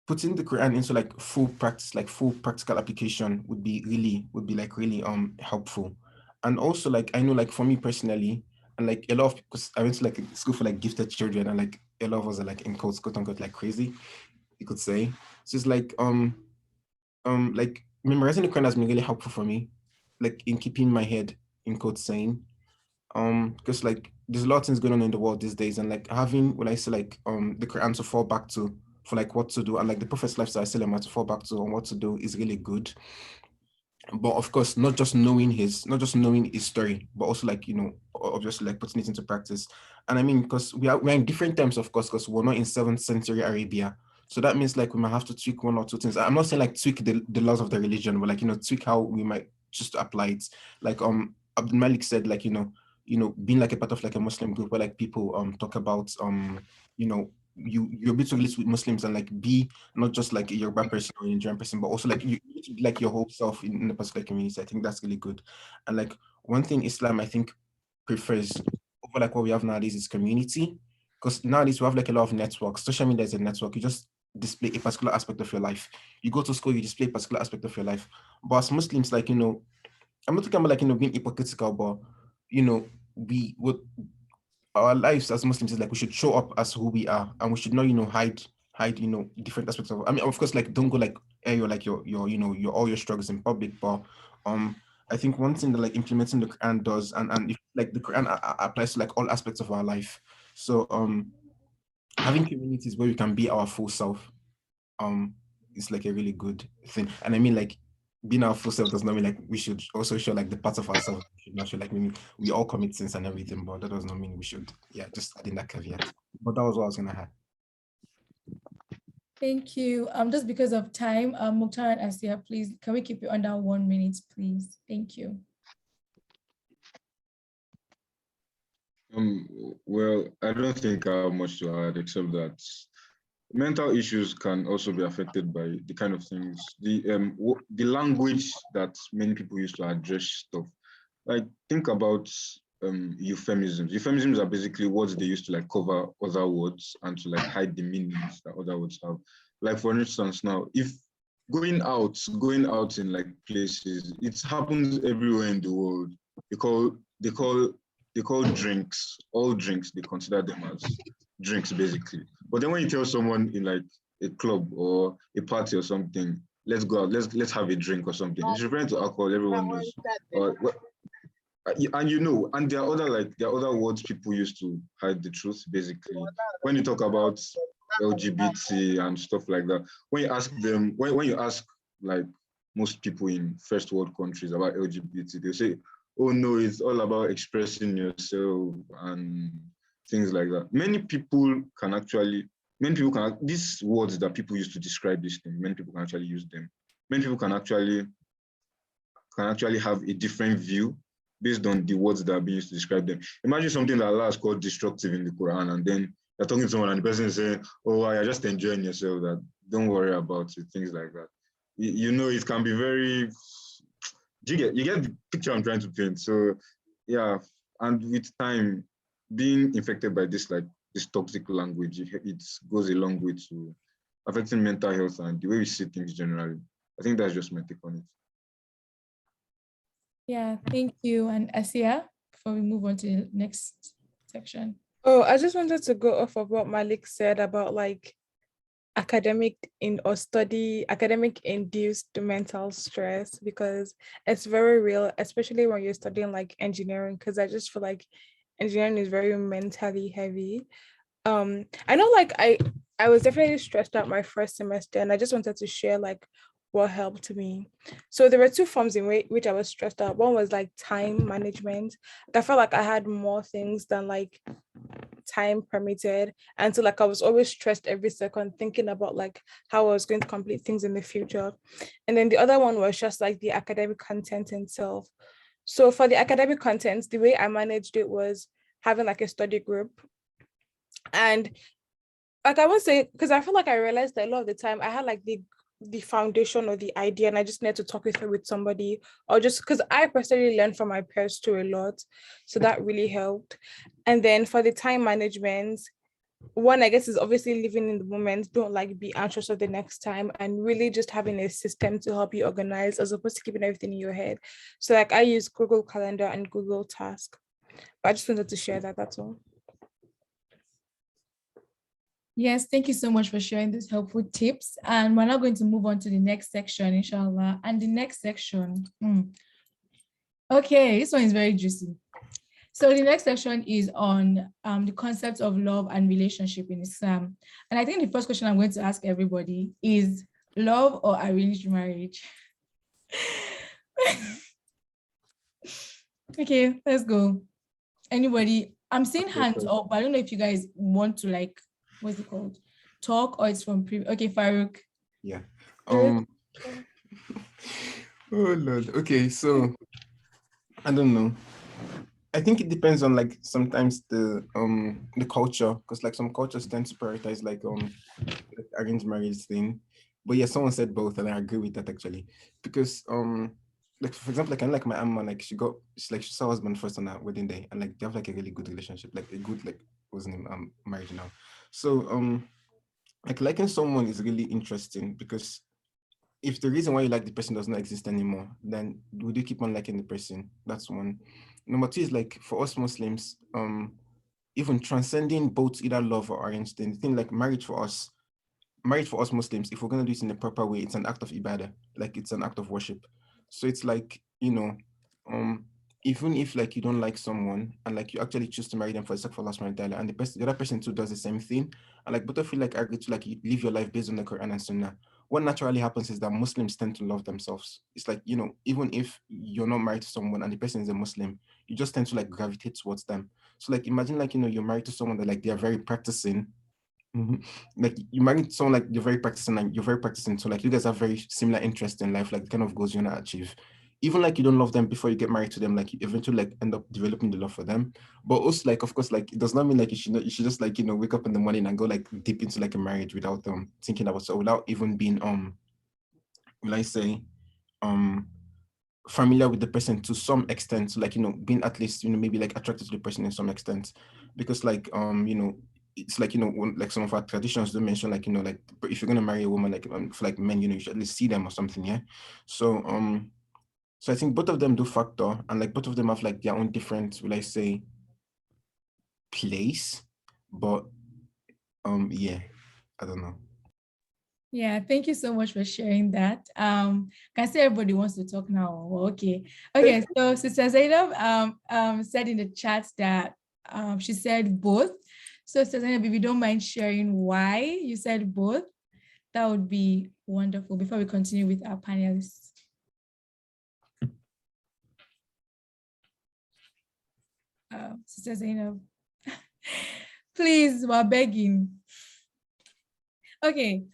putting the Quran into like full practice, like full practical application would be really helpful. And also like I know like for me personally, and like a lot of, because I went to like a school for like gifted children, and like a lot of us are like in quotes, quote unquote, like crazy, you could say. So it's like memorizing the Quran has been really helpful for me, like in keeping my head in quotes sane. Because like there's a lot of things going on in the world these days, and like having when I say like the Quran to fall back to for like what to do, and like the Prophet's lifestyle to fall back to on what to do is really good. But of course, not just knowing his story, but also like obviously like putting it into practice. And I mean, because we're in different times, of course, because we're not in 7th century Arabia. So that means like we might have to tweak one or two things. I'm not saying like tweak the laws of the religion, but like tweak how we might just apply it. Like Abdul Malik said, like being like a part of like a Muslim group where like people talk about you're to relate with Muslims and like be not just like a Yoruba person or a Nigerian person, but also like you need to be like your whole self in the particular community. I think that's really good. And like one thing Islam I think prefers over like what we have nowadays is community. Because nowadays we have like a lot of networks. Social media is a network. You just display a particular aspect of your life. You go to school, you display a particular aspect of your life. But as Muslims, like I'm not talking about like being hypocritical, but we would our lives as Muslims is like we should show up as who we are, and we should not hide hide, different aspects of. I mean, of course, like don't go like air your all your struggles in public, but I think one thing that like implementing the Quran does, and if, like the Quran applies to like all aspects of our life. So having communities where we can be our full self is like a really good thing. And I mean, like being our full self does not mean like we should also show like the parts of ourselves we should not show. Like maybe we all commit sins and everything, but that does not mean we should. Yeah, just adding that caveat. But that was what I was gonna have. Thank you. Just because of time, Mukhtar and Asia, please, can we keep it under 1 minute, please? Thank you. Well, I don't think I have much to add except that mental issues can also be affected by the kind of things, the language that many people use to address stuff. Like think about euphemisms. Euphemisms are basically words they use to like cover other words and to like hide the meanings that other words have. Like for instance, now if going out in like places, it happens everywhere in the world. They call drinks, all drinks, they consider them as drinks basically. But then when you tell someone in like a club or a party or something, let's go out, let's have a drink or something, it's referring to alcohol, everyone knows. And there are other words people use to hide the truth basically. When you talk about LGBT and stuff like that, when you ask them, when you ask like most people in first world countries about LGBT, they'll say, oh no, it's all about expressing yourself and things like that. Many people can, these words that people use to describe this thing, many people can actually use them. Many people can actually have a different view based on the words that are being used to describe them. Imagine something that Allah has called destructive in the Quran, and then you're talking to someone and the person is saying, oh, you're just enjoying yourself, that don't worry about it, things like that. It can be very, you get the picture I'm trying to paint. So yeah, and with time, being infected by this toxic language, it goes a long way to affecting mental health and the way we see things generally. I think that's just my take on it. Yeah, thank you. And Asia, before we move on to the next section. Oh, I just wanted to go off of what Malik said about like academic induced mental stress, because it's very real, especially when you're studying like engineering, because I just feel like engineering is very mentally heavy. I know like I was definitely stressed out my first semester, and I just wanted to share like what helped me. So there were two forms in which I was stressed out. One was like time management. I felt like I had more things than like time permitted, and so like I was always stressed every second thinking about like how I was going to complete things in the future. And then the other one was just like the academic content itself. So for the academic content, the way I managed it was having like a study group. And like I would say, because I feel like I realized that a lot of the time I had like the foundation or the idea, and I just need to talk it through with somebody, or just because I personally learned from my peers too a lot, so that really helped. And then for the time management, one I guess is obviously living in the moment. Don't like be anxious of the next time, and really just having a system to help you organize as opposed to keeping everything in your head. So like I use Google Calendar and Google Task. But I just wanted to share that, that's all. Yes, thank you so much for sharing these helpful tips. And we're now going to move on to the next section, inshallah. And the next section, okay, this one is very juicy. So the next section is on the concept of love and relationship in Islam. And I think the first question I'm going to ask everybody is love or arranged marriage? Okay, let's go. Anybody? I'm seeing hands up, but I don't know if you guys want to like, what's it called? Talk, or it's from previous. Okay, Farouk. Yeah. Oh Lord. Okay, so I don't know. I think it depends on like sometimes the culture, because like some cultures tend to prioritize like arranged marriage thing. But yeah, someone said both, and I agree with that actually. Because like for example, like my Amma, like she saw her husband first on her wedding day, and like they have like a really good relationship, like a good like what's his name, marriage now. So like liking someone is really interesting, because if the reason why you like the person does not exist anymore, then would you keep on liking the person? That's one. Number two is like for us Muslims, even transcending both either love or arranged thing like marriage for us marriage for us Muslims, if we're gonna do it in the proper way, it's an act of ibadah, like it's an act of worship. So it's like, even if like you don't like someone and like you actually choose to marry them for the sake of Allah subhanahu wa ta'ala, and the other person too does the same thing, and like both of you like agree to like live your life based on the Quran and Sunnah, what naturally happens is that Muslims tend to love themselves. It's like, even if you're not married to someone and the person is a Muslim, you just tend to like gravitate towards them. So like imagine like, you're married to someone that like they are very practicing. Like you married someone like you're very practicing and you're very practicing. So like you guys have very similar interests in life, like the kind of goals you want to achieve. Even like you don't love them before you get married to them, like you eventually like end up developing the love for them. But also like of course like it does not mean like you should just like wake up in the morning and go like deep into like a marriage without thinking about, so without even being will I say um familiar with the person to some extent, so like being at least maybe like attracted to the person in some extent, because like it's like like some of our traditions do mention like like if you're gonna marry a woman, like for like men, you should at least see them or something, yeah. So so I think both of them do factor, and like both of them have like their own different, will I say, place, but yeah, I don't know. Yeah, thank you so much for sharing that. Can see everybody wants to talk now. Well, okay. Okay, so Sister Zainab said in the chat that she said both. So Sister Zainab, if you don't mind sharing why you said both, that would be wonderful before we continue with our panelists. Sister Zainab, please, we're begging. Okay,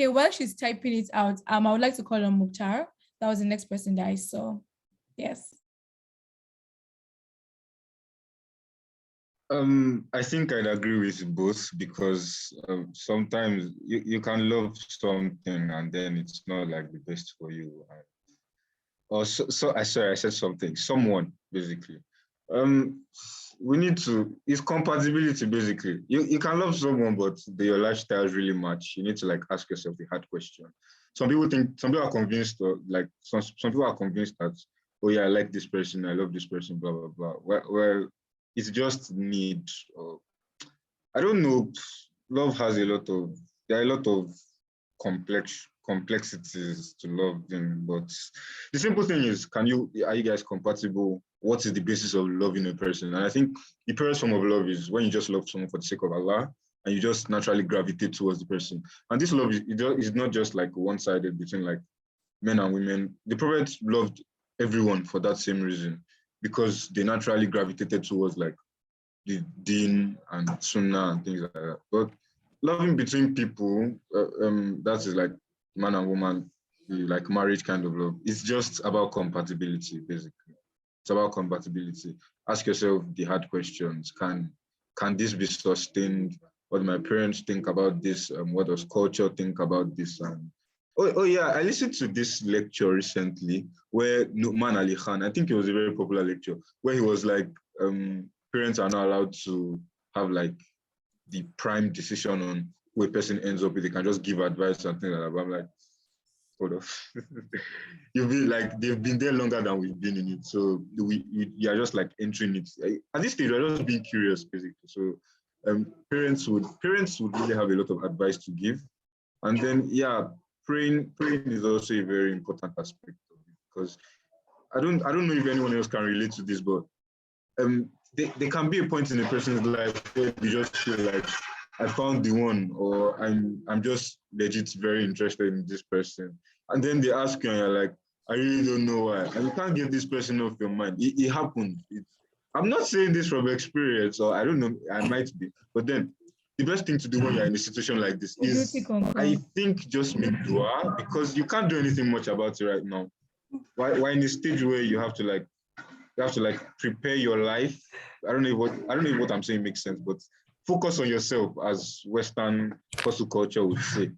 while she's typing it out, I would like to call on Mukhtar. That was the next person that I saw. Yes. I think I'd agree with both, because sometimes you can love something and then it's not like the best for you. Or sorry, I said something. Someone, basically. We need to, it's compatibility, basically. You can love someone, but your lifestyles really match. You need to like ask yourself the hard question. Some people are convinced, or like some people are convinced that, oh yeah, I like this person, I love this person, blah, blah, blah. Well, it's just need. I don't know. Love has there are a lot of complexities to love them, but the simple thing is, are you guys compatible? What is the basis of loving a person? And I think the purest form of love is when you just love someone for the sake of Allah, and you just naturally gravitate towards the person. And this love is not just like one-sided between like men and women. The Prophet loved everyone for that same reason, because they naturally gravitated towards like the Deen and Sunnah and things like that. But loving between people, that is like man and woman, like marriage kind of love. It's just about compatibility, basically. It's about compatibility. Ask yourself the hard questions. Can this be sustained? What do my parents think about this? What does culture think about this? Oh yeah, I listened to this lecture recently where Nu'man Ali Khan, I think it was a very popular lecture, where he was like, parents are not allowed to have like the prime decision on who a person ends up with. They can just give advice and things like that. But I'm like, hold up. You've been like, they've been there longer than we've been in it. So we are just like entering it. At this stage, we're just being curious, basically. So parents would really have a lot of advice to give. And then, yeah, praying is also a very important aspect of it, because I don't know if anyone else can relate to this, but there can be a point in a person's life where you just feel like, I found the one, or I'm just legit very interested in this person. And then they ask you and you're like, I really don't know why. And you can't get this person off your mind. It happened. I'm not saying this from experience, or I don't know, I might be. But then the best thing to do when you're in a situation like this is, I think, just make dua, because you can't do anything much about it right now. Why in a stage where you have to like prepare your life. I don't know if what I'm saying makes sense, but focus on yourself, as Western hustle culture would say.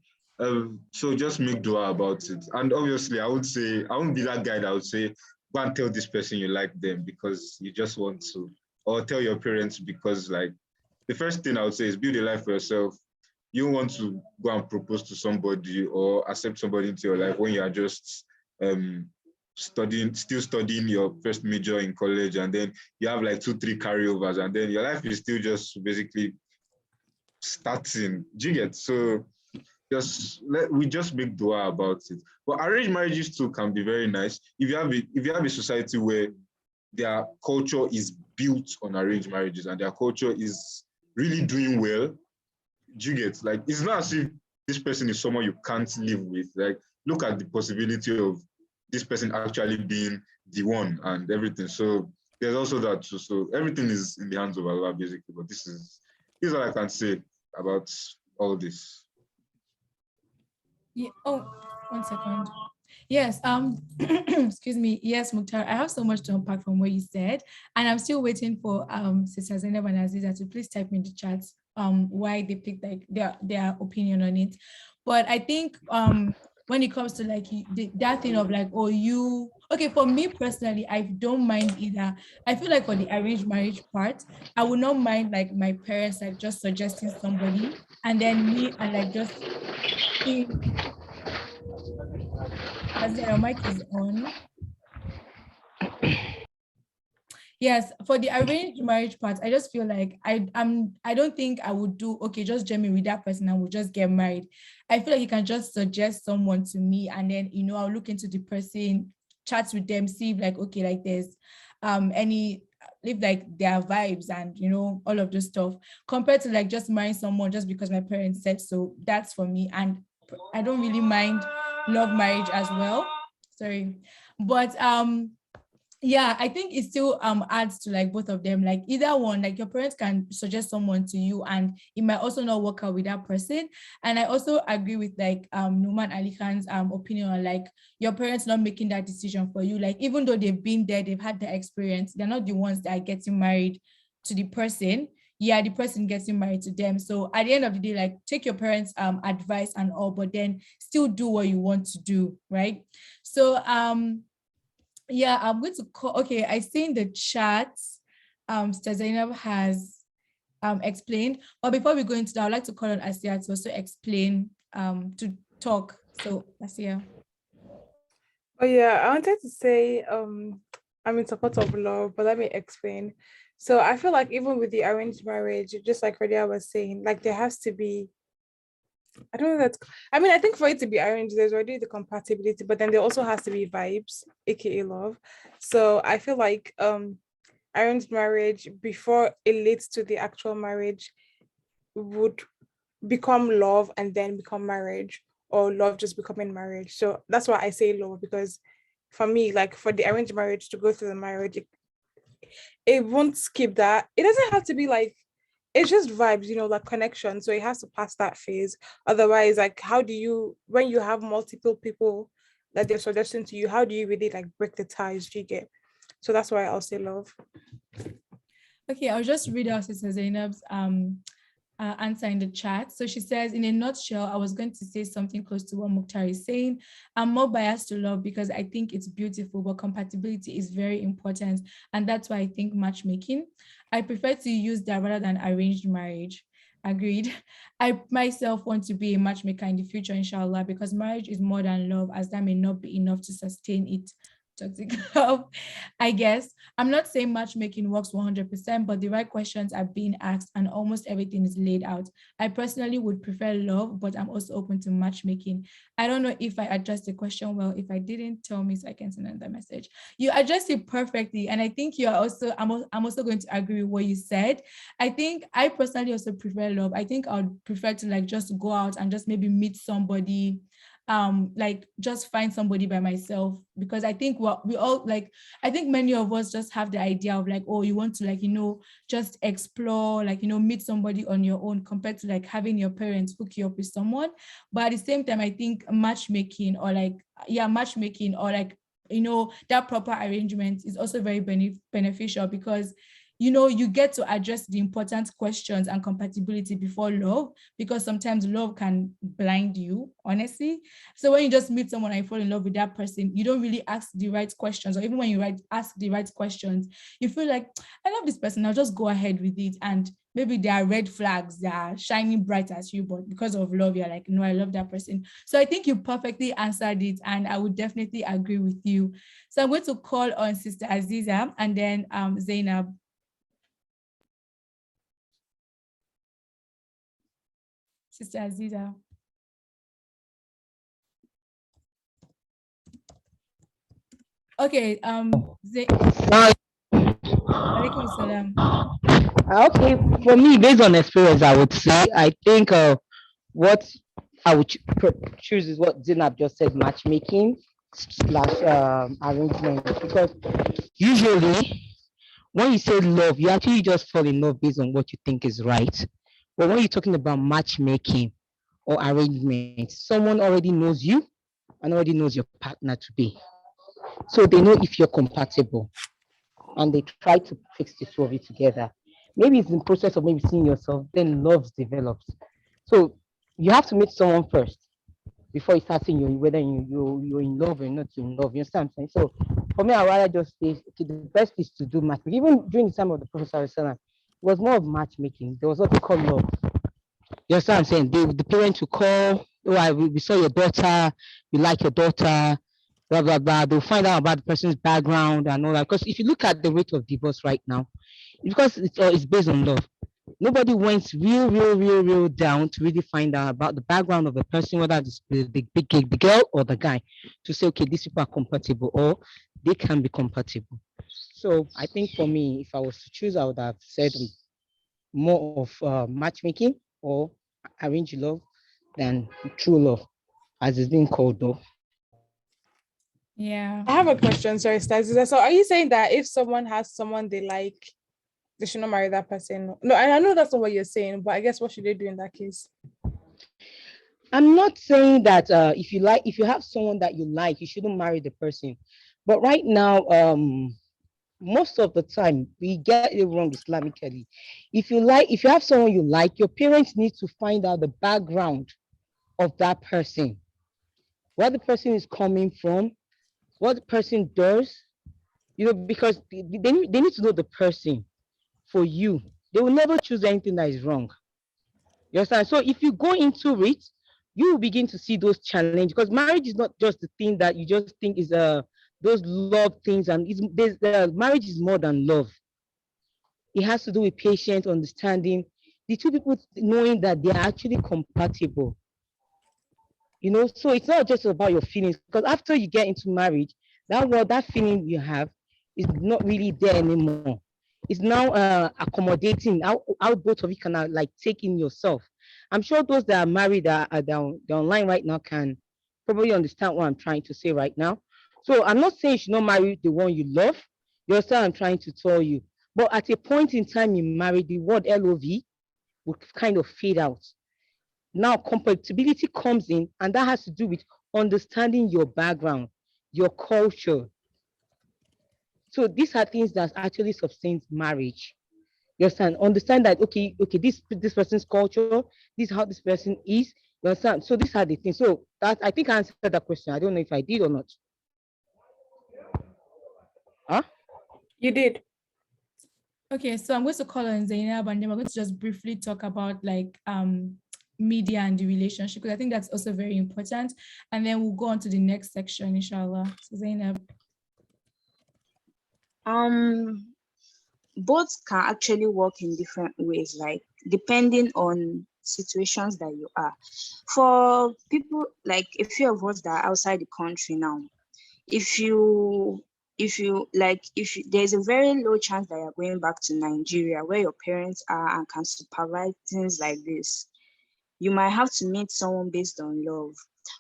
So just make dua about it. And obviously, I would say, I won't be that guy that would say, go and tell this person you like them because you just want to, or tell your parents because like, the first thing I would say is build a life for yourself. You want to go and propose to somebody or accept somebody into your life when you are just still studying your first major in college, and then you have like 2-3 carryovers, and then your life is still just basically starting. Do you get? So we just make dua about it. But arranged marriages too can be very nice if you have a society where their culture is built on arranged marriages and their culture is really doing well. Do you get, like, it's not as if this person is someone you can't live with. Like, look at the possibility of this person actually being the one and everything. So there's also that too. So everything is in the hands of Allah basically. But this is all I can say about all this. Yeah. Oh, 1 second. Yes, excuse me. Yes, Mukhtar, I have so much to unpack from what you said, and I'm still waiting for Sister Zainab and Aziza to please type in the chat why they picked like their opinion on it. But I think when it comes to like that thing of like, oh, you okay, for me personally, I don't mind either. I feel like for the arranged marriage part, I would not mind like my parents like just suggesting somebody and then me and like just see as your mic is on. Yes, for the arranged marriage part, I just feel like I don't think I would do okay, just join me with that person and we'll just get married. I feel like you can just suggest someone to me and then I'll look into the person, chat with them, see if like okay, like there's any live like their vibes and all of this stuff compared to like just marrying someone just because my parents said so. That's for me. And I don't really mind love marriage as well. Sorry. But yeah, I think it still adds to like both of them, like either one, like your parents can suggest someone to you and it might also not work out with that person. And I also agree with like Numan Ali Khan's opinion on like your parents not making that decision for you. Like even though they've been there, they've had the experience, they're not the ones that are getting married to the person. Yeah, the person getting married to them. So at the end of the day, like take your parents advice and all, but then still do what you want to do, right? So yeah, I'm going to call. Okay, I see in the chat, Sister Zainab has explained. But before we go into that, I'd like to call on Asia to also explain, to talk. So Asia. Oh yeah, I wanted to say I'm in support of love, but let me explain. So I feel like even with the arranged marriage, just like Radia was saying, like there has to be, I don't know that, I mean, I think for it to be arranged, there's already the compatibility, but then there also has to be vibes, aka love. So I feel like arranged marriage before it leads to the actual marriage would become love and then become marriage, or love just becoming marriage. So that's why I say love, because for me, like for the arranged marriage to go through the marriage, it won't skip that. It doesn't have to be like, it's just vibes, like connection. So it has to pass that phase. Otherwise, like how do you, when you have multiple people that they're suggesting to you, how do you really like break the ties? Do you get? So that's why I'll say love. Okay, I'll just read out Sister Zainab's answer in the chat. So she says, in a nutshell, I was going to say something close to what Mukhtar is saying. I'm more biased to love because I think it's beautiful, but compatibility is very important. And that's why I think matchmaking. I prefer to use that rather than arranged marriage. Agreed. I myself want to be a matchmaker in the future, inshallah, because marriage is more than love, as that may not be enough to sustain it. Toxic love, I guess. I'm not saying matchmaking works 100%, but the right questions are being asked and almost everything is laid out. I personally would prefer love, but I'm also open to matchmaking. I don't know if I addressed the question well. If I didn't, tell me so I can send another message. You addressed it perfectly. And I think you're also, I'm also going to agree with what you said. I think I personally also prefer love. I think I would prefer to like just go out and just maybe meet somebody, like just find somebody by myself, because I think what we all like, I think many of us just have the idea of like, oh, you want to like, just explore, like, meet somebody on your own compared to like having your parents hook you up with someone. But at the same time, I think matchmaking or like, yeah, matchmaking or like, that proper arrangement is also very beneficial because you get to address the important questions and compatibility before love, because sometimes love can blind you, honestly. So when you just meet someone and you fall in love with that person, you don't really ask the right questions, or even when you ask the right questions, you feel like, I love this person, I'll just go ahead with it. And maybe there are red flags that are shining bright at you, but because of love, you're like, no, I love that person. So I think you perfectly answered it, and I would definitely agree with you. So I'm going to call on Sister Aziza and then Zainab. Sister Aziza. Okay. Now, Alaikum salam. okay, for me, based on experience, I would say I think what I would choose is what Zinab just said, matchmaking slash arrangement. Because usually when you say love, you actually just fall in love based on what you think is right. But when you're talking about matchmaking or arrangement, someone already knows you and already knows your partner to be. So they know if you're compatible and they try to fix the two of you together. Maybe it's in the process of maybe seeing yourself, then love develops. So you have to meet someone first before you start seeing you whether you're in love or not in love. You understand what I'm saying? So for me, I rather just say okay, the best is to do matchmaking. Even during the time of the Prophet Sallallahu, it was more of matchmaking. There was what they call love. You understand what I'm saying? The parents will call, oh, we saw your daughter, we like your daughter, blah, blah, blah. They'll find out about the person's background and all that. Because if you look at the rate of divorce right now, because it's based on love. Nobody went real down to really find out about the background of the person, whether it's the girl or the guy, to say, okay, these people are compatible or they can be compatible. So I think for me, if I was to choose, I would have said more of matchmaking or arranged love than true love, as it's being called though. Yeah. I have a question. Sorry, Stazza. So are you saying that if someone has someone they like, they should not marry that person? No, I know that's not what you're saying, but I guess what should they do in that case? I'm not saying that if you have someone that you like, you shouldn't marry the person. But right now, most of the time we get it wrong Islamically. If you have someone you like, your parents need to find out the background of that person, where the person is coming from, what the person does, because they need to know the person for you. They will never choose anything that is wrong. You understand? So if you go into it, you will begin to see those challenges, because marriage is not just the thing that you just think is those love things, and marriage is more than love. It has to do with patience, understanding, the two people knowing that they are actually compatible. So it's not just about your feelings, because after you get into marriage, that feeling you have is not really there anymore. It's now accommodating how both of you can like take in yourself. I'm sure those that are married they're online right now can probably understand what I'm trying to say right now. So I'm not saying you should not marry the one you love. You understand what I'm trying to tell you. But at a point in time in marriage, the word love will kind of fade out. Now, compatibility comes in, and that has to do with understanding your background, your culture. So these are things that actually sustains marriage. You understand? Understand that okay, this person's culture, this is how this person is. You understand? So these are the things. So that I think I answered that question. I don't know if I did or not. Huh? You did. Okay, so I'm going to call on Zainab and then we're going to just briefly talk about like media and the relationship, because I think that's also very important. And then we'll go on to the next section, inshallah. So Zainab. Both can actually work in different ways, like depending on situations that you are. For people like a few of us that are outside the country now, if you there's a very low chance that you're going back to Nigeria where your parents are and can supervise things like this, you might have to meet someone based on love.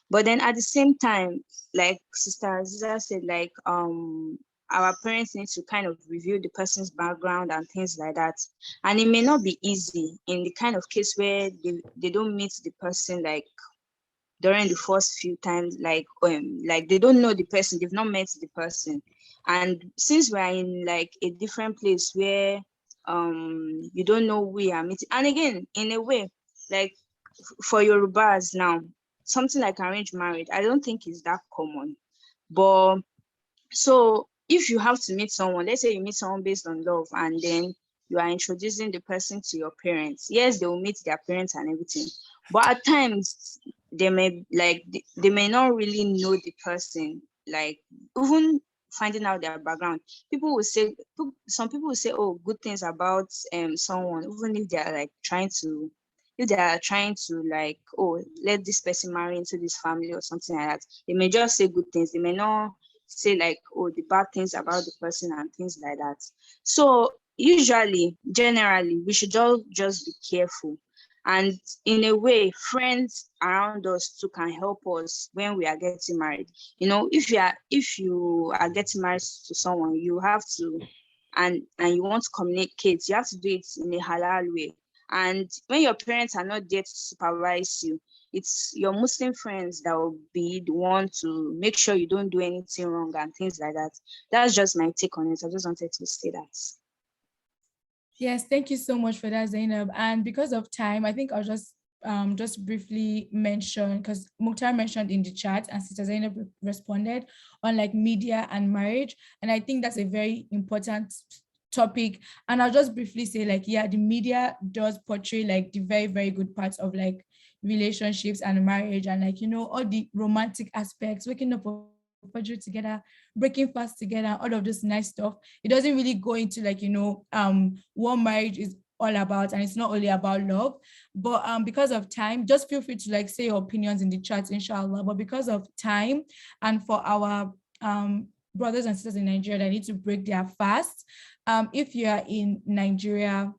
But then at the same time, like Sister Aziza said, like our parents need to kind of review the person's background and things like that. And it may not be easy in the kind of case where they don't meet the person like during the first few times, like they don't know the person, they've not met the person. And since we're in like a different place where you don't know who we are meeting, and again, in a way, like for Yorubas now, something like arranged marriage, I don't think is that common. But so if you have to meet someone, let's say you meet someone based on love, and then you are introducing the person to your parents. Yes, they will meet their parents and everything, but at times they may not really know the person. Like even finding out their background, some people will say, oh, good things about someone, even if they are like trying to like, oh, let this person marry into this family or something like that. They may just say good things. They may not say like, oh, the bad things about the person and things like that. So usually, generally, we should all just be careful. And in a way, friends around us too can help us when we are getting married. You know, if you are getting married to someone, you have to, and you want to communicate, you have to do it in a halal way. And when your parents are not there to supervise you, it's your Muslim friends that will be the one to make sure you don't do anything wrong and things like that. That's just my take on it. I just wanted to say that. Yes, thank you so much for that, Zainab. And because of time, I think I'll just briefly mention, because Mukhtar mentioned in the chat and Sister Zainab responded on like media and marriage. And I think that's a very important topic. And I'll just briefly say like, yeah, the media does portray like the very, very good parts of like relationships and marriage, and like, you know, all the romantic aspects, waking up Fajr together, breaking fast together, all of this nice stuff. It doesn't really go into like, you know, what marriage is all about, and it's not only about love. But because of time, just feel free to like say your opinions in the chat, inshallah. But because of time, and for our brothers and sisters in Nigeria that need to break their fast, if you are in Nigeria,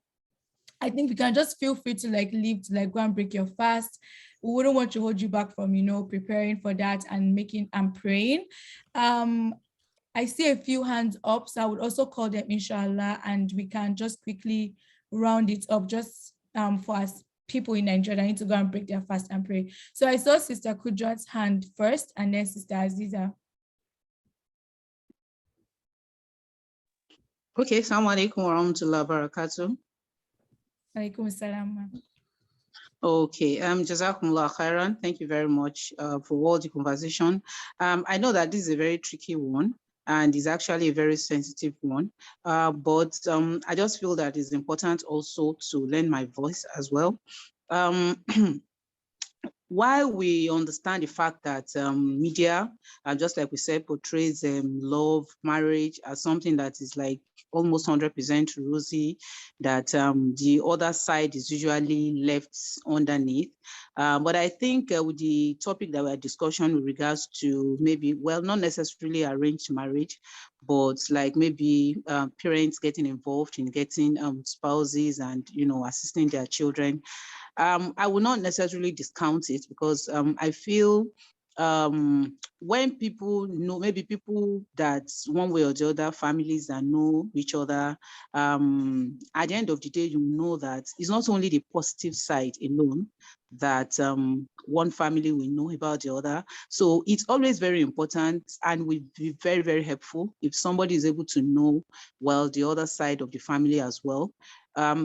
I think you can just feel free to like leave to like go and break your fast. We wouldn't want to hold you back from, you know, preparing for that and making and praying. I see a few hands up, so I would also call them inshallah, and we can just quickly round it up just for us people in Nigeria that need to go and break their fast and pray. So I saw Sister Kudrat's hand first, and then Sister Aziza. Okay, assalamu alaikum wa rahmatullahi wa barakatuh. Alaikum assalam. Okay, Jazakumullah khairan. Thank you very much for all the conversation. I know that this is a very tricky one and is actually a very sensitive one, but I just feel that it's important also to lend my voice as well. While we understand the fact that media, just like we said, portrays love, marriage as something that is like almost 100% rosy, that the other side is usually left underneath. But I think with the topic that we're discussing with regards to maybe, well, not necessarily arranged marriage, but like maybe parents getting involved in getting spouses and, you know, assisting their children, I will not necessarily discount it, because I feel when people know, maybe people that one way or the other, families that know each other, at the end of the day, you know that it's not only the positive side alone that one family will know about the other. So it's always very important and will be very, very helpful if somebody is able to know, well, the other side of the family as well.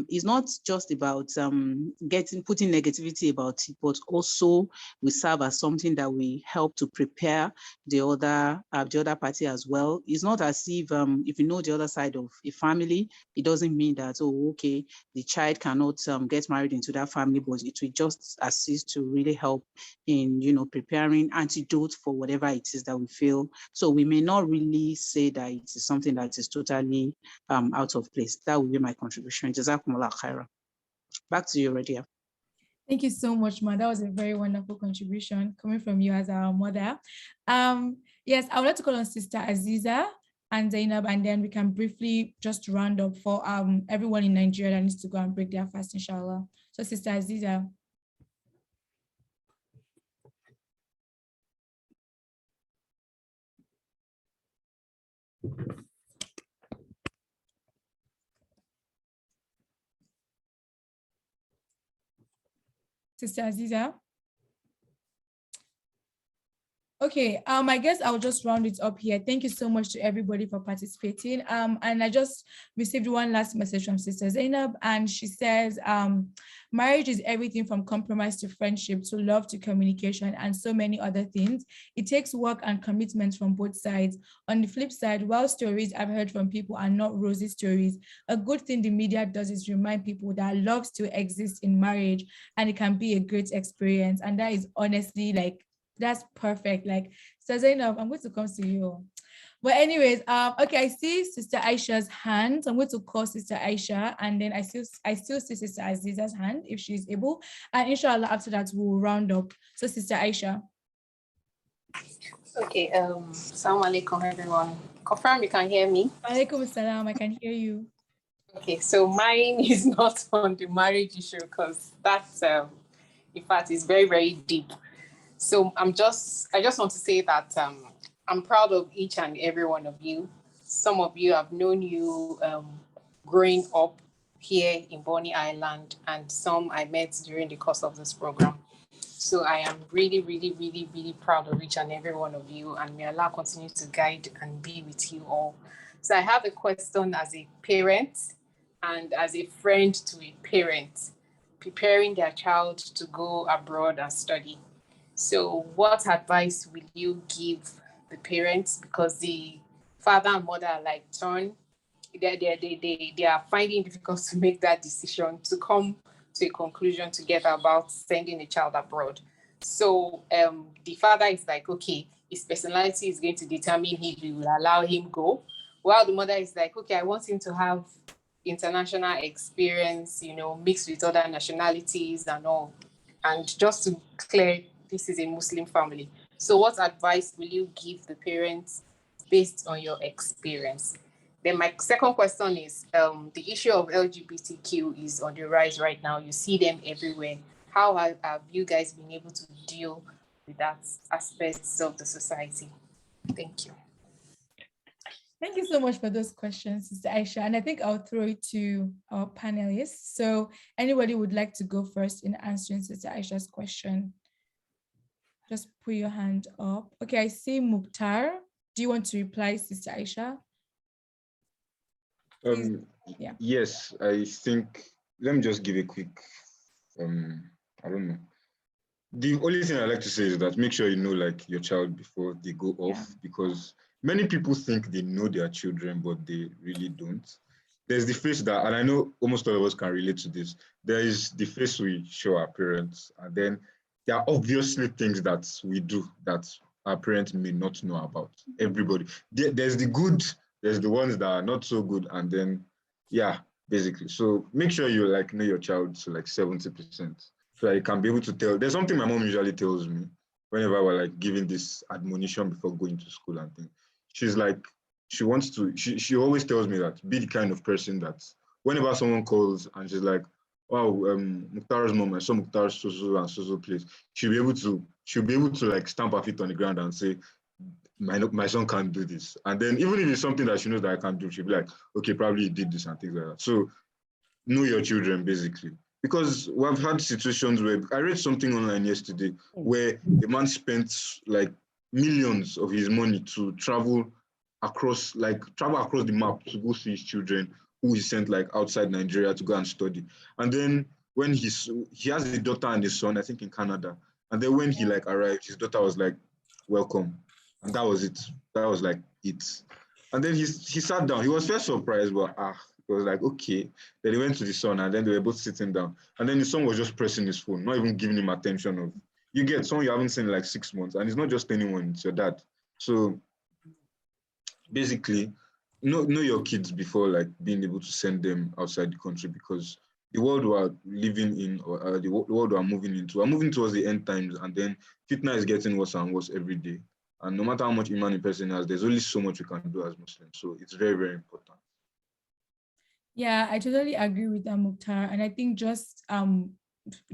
It's not just about putting negativity about it, but also we serve as something that we help to prepare the other party as well. It's not as if you know the other side of a family, it doesn't mean that, oh, okay, the child cannot get married into that family, but it will just assist to really help in, you know, preparing antidote for whatever it is that we feel. So we may not really say that it is something that is totally out of place. That would be my contribution. Jazakumullah khairan. Back to you, Radia. Thank you so much, Ma. That was a very wonderful contribution coming from you as our mother. Yes, I would like to call on Sister Aziza and Zainab, and then we can briefly just round up for everyone in Nigeria that needs to go and break their fast, inshallah. So Sister Aziza. Sister Aziza. Okay, I guess I'll just round it up here. Thank you so much to everybody for participating. And I just received one last message from Sister Zainab, and she says, marriage is everything from compromise to friendship to love to communication and so many other things. It takes work and commitment from both sides. On the flip side, while stories I've heard from people are not rosy stories, a good thing the media does is remind people that love still exists in marriage and it can be a great experience. And that is honestly like, that's perfect. Like, so Zainab, I'm going to come to you. But anyways, okay, I see Sister Aisha's hand. I'm going to call Sister Aisha, and then I still see Sister Aziza's hand if she's able. And inshallah, after that, we'll round up. So Sister Aisha. Okay, Assalamu alaikum everyone. Confirm you can hear me. Alaikum assalam, I can hear you. Okay, so mine is not on the marriage issue because that's in fact is very, very deep. So I just want to say that I'm proud of each and every one of you. Some of you have known you growing up here in Bonny Island, and some I met during the course of this program. So I am really, really, really, really proud of each and every one of you, and may Allah continue to guide and be with you all. So I have a question as a parent and as a friend to a parent preparing their child to go abroad and study. So what advice will you give the parents? Because the father and mother are like torn. They are finding it difficult to make that decision to come to a conclusion together about sending a child abroad. So the father is like, okay, his personality is going to determine if we will allow him go. While the mother is like, okay, I want him to have international experience, mixed with other nationalities and all. And just to clear, this is a Muslim family. So what advice will you give the parents based on your experience? Then my second question is, the issue of LGBTQ is on the rise right now. You see them everywhere. How have you guys been able to deal with that aspects of the society? Thank you. Thank you so much for those questions, Sister Aisha. And I think I'll throw it to our panelists. So anybody would like to go first in answering Sister Aisha's question? Just put your hand up. Okay, I see Mukhtar. Do you want to reply, Sister Aisha? Yeah. Yes, I think, let me just give a quick, I don't know. The only thing I like to say is that make sure you know like your child before they go off, because many people think they know their children, but they really don't. There's the face that, and I know almost all of us can relate to this, there is the face we show our parents, and then there are obviously things that we do that our parents may not know about. Everybody. There's the good, there's the ones that are not so good, and then, yeah, basically. So make sure you like know your child to like 70%. So I can be able to tell. There's something my mom usually tells me whenever we're like giving this admonition before going to school and things. She's like, she wants to, she always tells me that be the kind of person that whenever someone calls and she's like, wow, Mukhtar's mom, I saw Mukhtar's so and so place, she'll be able to like stamp her feet on the ground and say, my son can't do this. And then even if it's something that she knows that I can't do, she'll be like, okay, probably he did this and things like that. So know your children basically. Because we've had situations where I read something online yesterday where a man spent like millions of his money to travel across the map to go see his children who he sent like outside Nigeria to go and study. And then when he has a daughter and a son, I think in Canada. And then when he like arrived, his daughter was like, welcome. And that was it. That was like it. And then he sat down. He was first surprised, but it was like, okay. Then he went to the son and then they were both sitting down. And then the son was just pressing his phone, not even giving him attention of, you get someone you haven't seen in like 6 months. And it's not just anyone, it's your dad. So basically, know your kids before like being able to send them outside the country, because the world we are living in, or the world we are moving into, we're moving towards the end times, and then fitna is getting worse and worse every day. And no matter how much iman a person has, there's only so much we can do as Muslims. So it's very, very important. Yeah, I totally agree with that, Mukhtar. And I think just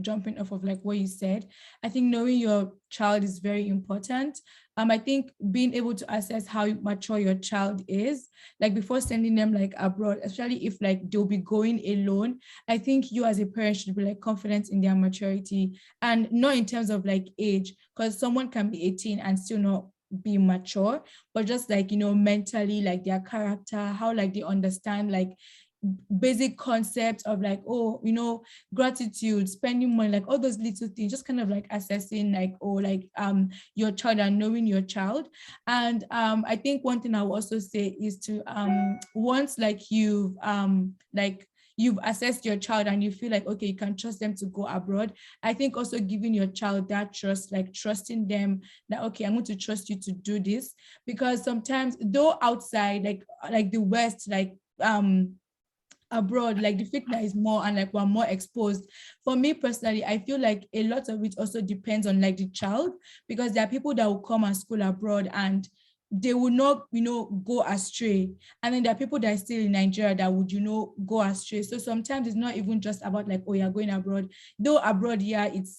jumping off of like what you said, I think knowing your child is very important. I think being able to assess how mature your child is, like before sending them like abroad, especially if like they'll be going alone, I think you as a parent should be like confident in their maturity, and not in terms of like age, because someone can be 18 and still not be mature, but just like, mentally, like their character, how like they understand like basic concepts of like, gratitude, spending money, like all those little things, just kind of like assessing like, your child and knowing your child. And I think one thing I will also say is to once like you've assessed your child and you feel like, okay, you can trust them to go abroad, I think also giving your child that trust, like trusting them that, okay, I'm going to trust you to do this. Because sometimes though outside, like the West, abroad, like the fitna is more and like we're more exposed. For me personally, I feel like a lot of it also depends on like the child, because there are people that will come and school abroad and they will not, go astray. And then there are people that are still in Nigeria that would, go astray. So sometimes it's not even just about like, oh, you're going abroad. Though abroad, yeah, it's,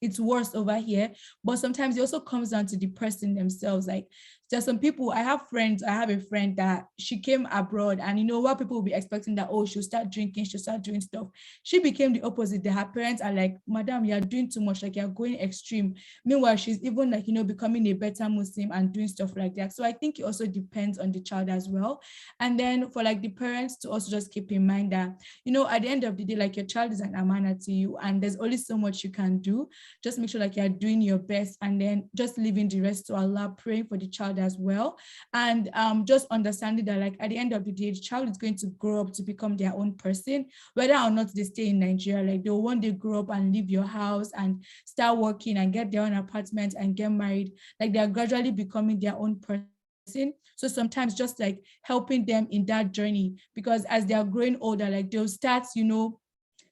it's worse over here. But sometimes it also comes down to the person themselves. Like there's some people, I have a friend that she came abroad, and what people will be expecting that, oh, she'll start drinking, she'll start doing stuff. She became the opposite. That her parents are like, madam, you're doing too much, like you're going extreme. Meanwhile, she's even like, becoming a better Muslim and doing stuff like that. So I think it also depends on the child as well. And then for like the parents to also just keep in mind that, at the end of the day, like your child is an amana to you, and there's only so much you can do. Just make sure like you're doing your best, and then just leaving the rest to Allah, praying for the child as well. And just understanding that like at the end of the day, the child is going to grow up to become their own person, whether or not they stay in Nigeria. Like they'll one day grow up and leave your house and start working and get their own apartment and get married. Like they're gradually becoming their own person. So sometimes just like helping them in that journey, because as they are growing older, like they'll start,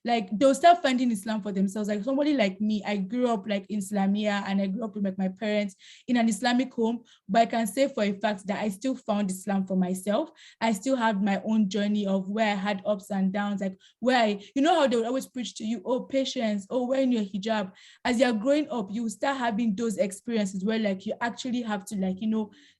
like they'll start finding Islam for themselves. Like somebody like me, I grew up like in Islamia, and I grew up with like my parents in an Islamic home, but I can say for a fact that I still found Islam for myself. I still had my own journey of where I had ups and downs, like where how they would always preach to you, oh, patience, oh, wearing your hijab. As you're growing up, you start having those experiences where like you actually have to like,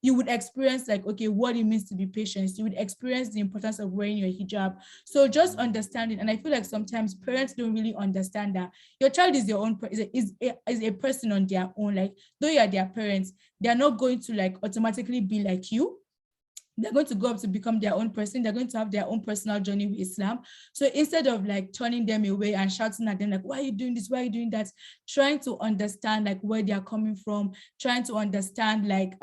you would experience like, okay, what it means to be patient. You would experience the importance of wearing your hijab. So just understanding, and I feel like sometimes parents don't really understand that your child is their own, is a person on their own. Like though you are their parents, they're not going to like automatically be like you. They're going to go up to become their own person. They're going to have their own personal journey with Islam. So instead of like turning them away and shouting at them like, why are you doing this? Why are you doing that? Trying to understand like where they are coming from, trying to understand like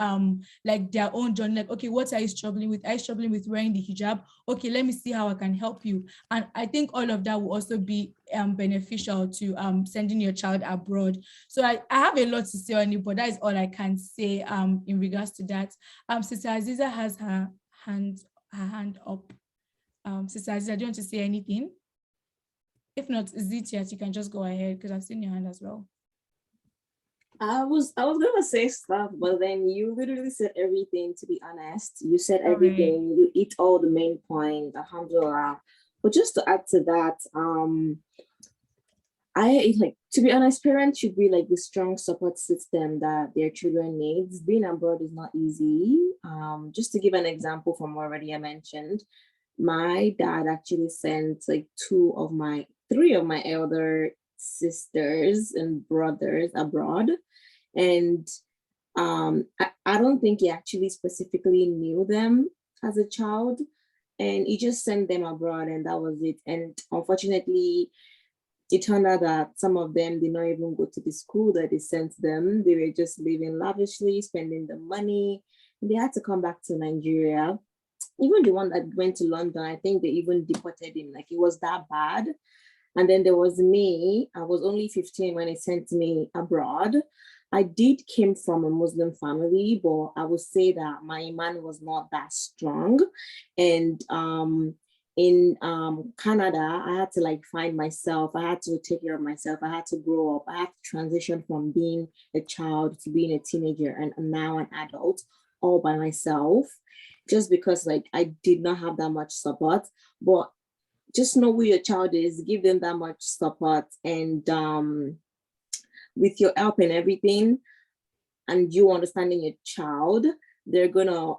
their own journey. Like, okay, what are you struggling with? Are you struggling with wearing the hijab? Okay, let me see how I can help you. And I think all of that will also be beneficial to sending your child abroad. So I have a lot to say on it, but that is all I can say in regards to that. Sister Aziza has her hand up. Sister Aziza, do you want to say anything? If not, Zitiat, you can just go ahead because I've seen your hand as well. I was gonna say stuff, but then you literally said everything, to be honest. You said everything, you hit all the main points, alhamdulillah. But just to add to that, I like, to be honest, parents should be like the strong support system that their children needs. Being abroad is not easy. Just to give an example from already I mentioned, my dad actually sent like three of my elder sisters and brothers abroad. And I don't think he actually specifically knew them as a child. And he just sent them abroad, and that was it. And unfortunately, it turned out that some of them did not even go to the school that they sent them. They were just living lavishly, spending the money, and they had to come back to Nigeria. Even the one that went to London, I think they even deported him. Like it was that bad. And then there was me. I was only 15 when he sent me abroad. I did came from a Muslim family, but I would say that my iman was not that strong. And in Canada, I had to like find myself. I had to take care of myself. I had to grow up. I had to transition from being a child to being a teenager and now an adult all by myself, just because like I did not have that much support. But just know who your child is, give them that much support, and with your help and everything, and you understanding your child, they're gonna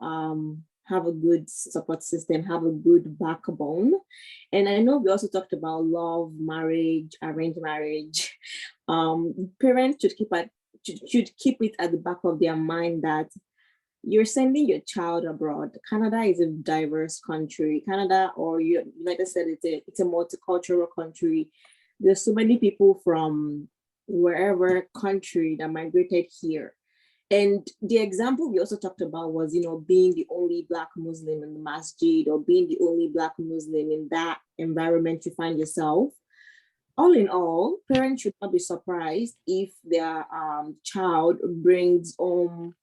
have a good support system, have a good backbone. And I know we also talked about love, marriage, arranged marriage. Parents should keep it at the back of their mind that you're sending your child abroad. Canada is a diverse country. Canada, or United States, it's a multicultural country. There's so many people from wherever country that migrated here. And the example we also talked about was, being the only Black Muslim in the masjid, or being the only Black Muslim in that environment you find yourself. All in all, parents should not be surprised if their child brings home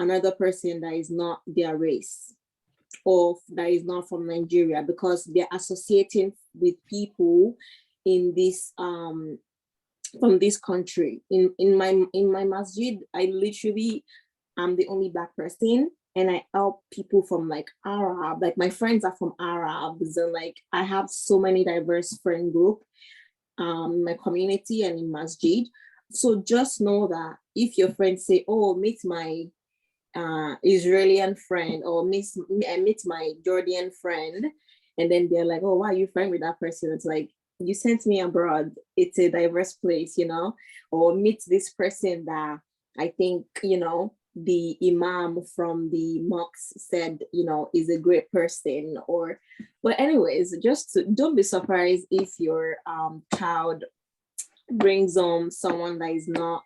another person that is not their race. of that is not from Nigeria, because they're associating with people in this from this country. In my masjid, I literally am the only Black person, and I help people from like Arab, like my friends are from Arabs, and like I have so many diverse friend group my community and in masjid. So just know that if your friends say, oh, meet my Israeli friend, or meet my Jordan friend, and then they're like, oh, why are you friend with that person? It's like, you sent me abroad, it's a diverse place, you know. Or meet this person that I think, you know, the imam from the mosque said, you know, is a great person. Or, but anyways, don't be surprised if your child brings someone that is not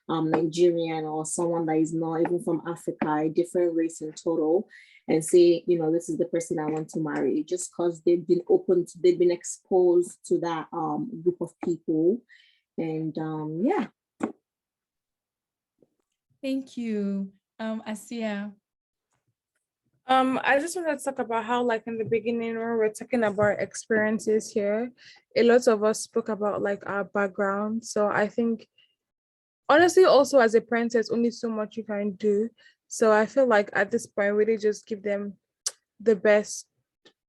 Nigerian, or someone that is not even from Africa, a different race in total, and say, you know, this is the person I want to marry, just because they've been exposed to that group of people. And yeah. Thank you. Asia. I just wanted to talk about how, like in the beginning, when we're talking about experiences here, a lot of us spoke about like our background. So I think, honestly, also as a parent, there's only so much you can do. So I feel like at this point, really just give them the best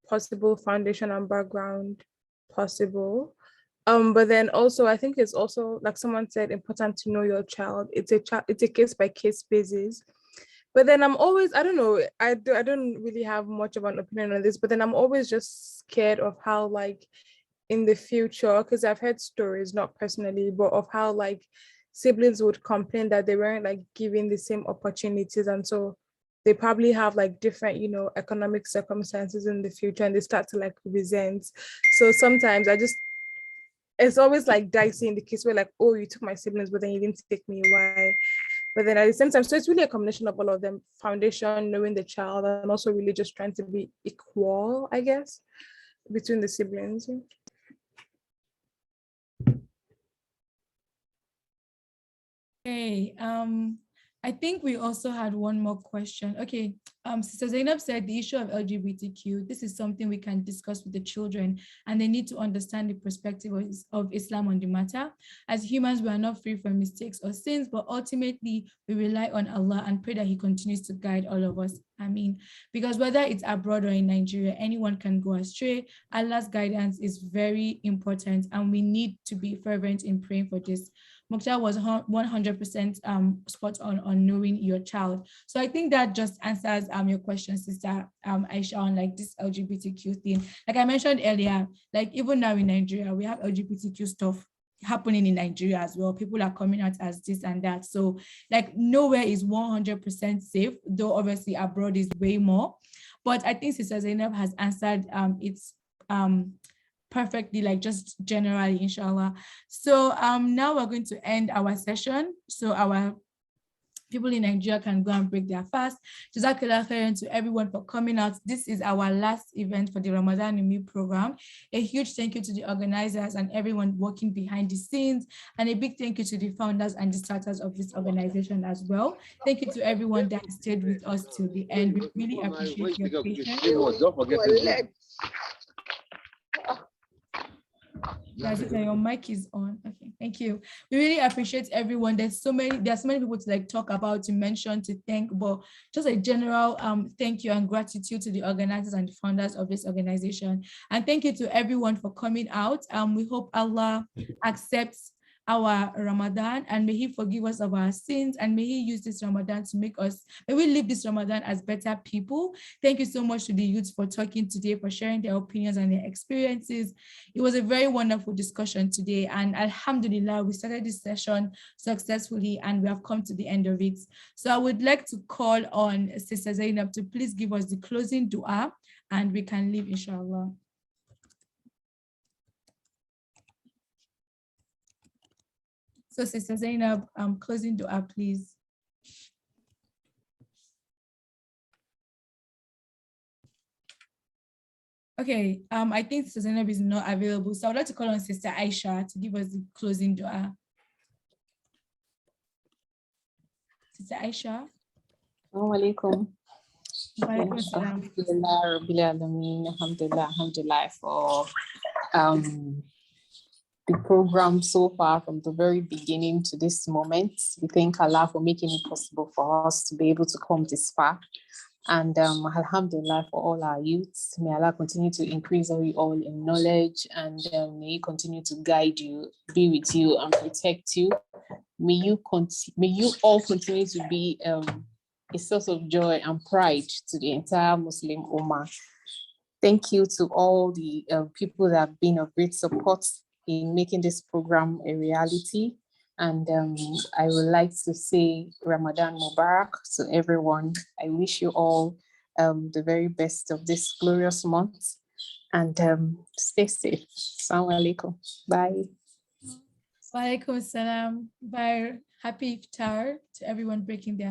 possible foundation and background possible. But then also, I think it's also, like someone said, important to know your child. It's a case by case basis. But then I'm always, I don't know, I don't really have much of an opinion on this, but then I'm always just scared of how, like, in the future, because I've heard stories, not personally, but of how like siblings would complain that they weren't like given the same opportunities. And so they probably have like different, you know, economic circumstances in the future, and they start to like resent. So sometimes it's always like dicey in the case where like, oh, you took my siblings, but then you didn't take me. Why? But then at the same time, so it's really a combination of all of them: foundation, knowing the child, and also really just trying to be equal, I guess, between the siblings. Okay, I think we also had one more question. Okay, Sister Zainab said the issue of LGBTQ, this is something we can discuss with the children, and they need to understand the perspective of Islam on the matter. As humans, we are not free from mistakes or sins, but ultimately we rely on Allah and pray that He continues to guide all of us. I mean, because whether it's abroad or in Nigeria, anyone can go astray. Allah's guidance is very important, and we need to be fervent in praying for this. Mokhtar was 100% spot on knowing your child. So I think that just answers your question, Sister Aisha, on like this LGBTQ thing. Like I mentioned earlier, like even now in Nigeria, we have LGBTQ stuff happening in Nigeria as well. People are coming out as this and that. So like nowhere is 100% safe, though obviously abroad is way more. But I think Sister Zainab has answered it's perfectly, like just generally, inshallah. So now we're going to end our session, so our people in Nigeria can go and break their fast. Jazakallah khairan to everyone for coming out. This is our last event for the Ramadan Umi program. A huge thank you to the organizers and everyone working behind the scenes, and a big thank you to the founders and the starters of this organization as well. Thank you to everyone that stayed with us till the end. We really appreciate your patience. Yazita, your mic is on. Okay, thank you. We really appreciate everyone. There's so many people to like talk about, to mention, to thank, but just a general thank you and gratitude to the organizers and the founders of this organization. And thank you to everyone for coming out. We hope Allah accepts our Ramadan, and may He forgive us of our sins, and may He use this Ramadan to may we live this Ramadan as better people. Thank you so much to the youth for talking today, for sharing their opinions and their experiences. It was a very wonderful discussion today, and Alhamdulillah, we started this session successfully and we have come to the end of it. So I would like to call on Sister Zainab to please give us the closing dua, and we can leave, inshallah. So Sister Zainab, closing dua, please. Okay, I think Sister Zainab is not available, so I would like to call on Sister Aisha to give us the closing dua. Sister Aisha. Assalamu alaikum. Walaikum salam. Alhamdulillah, Rabbil Alameen, Alhamdulillah, Alhamdulillah for the program so far from the very beginning to this moment. We thank Allah for making it possible for us to be able to come this far. And Alhamdulillah for all our youths. May Allah continue to increase you all in knowledge, and may He continue to guide you, be with you, and protect you. May you all continue to be a source of joy and pride to the entire Muslim Ummah. Thank you to all the people that have been of great support in making this program a reality. And I would like to say Ramadan Mubarak to everyone. I wish you all the very best of this glorious month, and stay safe. Assalamu alaikum. Bye. Walaikum salam. Bye. Happy iftar to everyone breaking their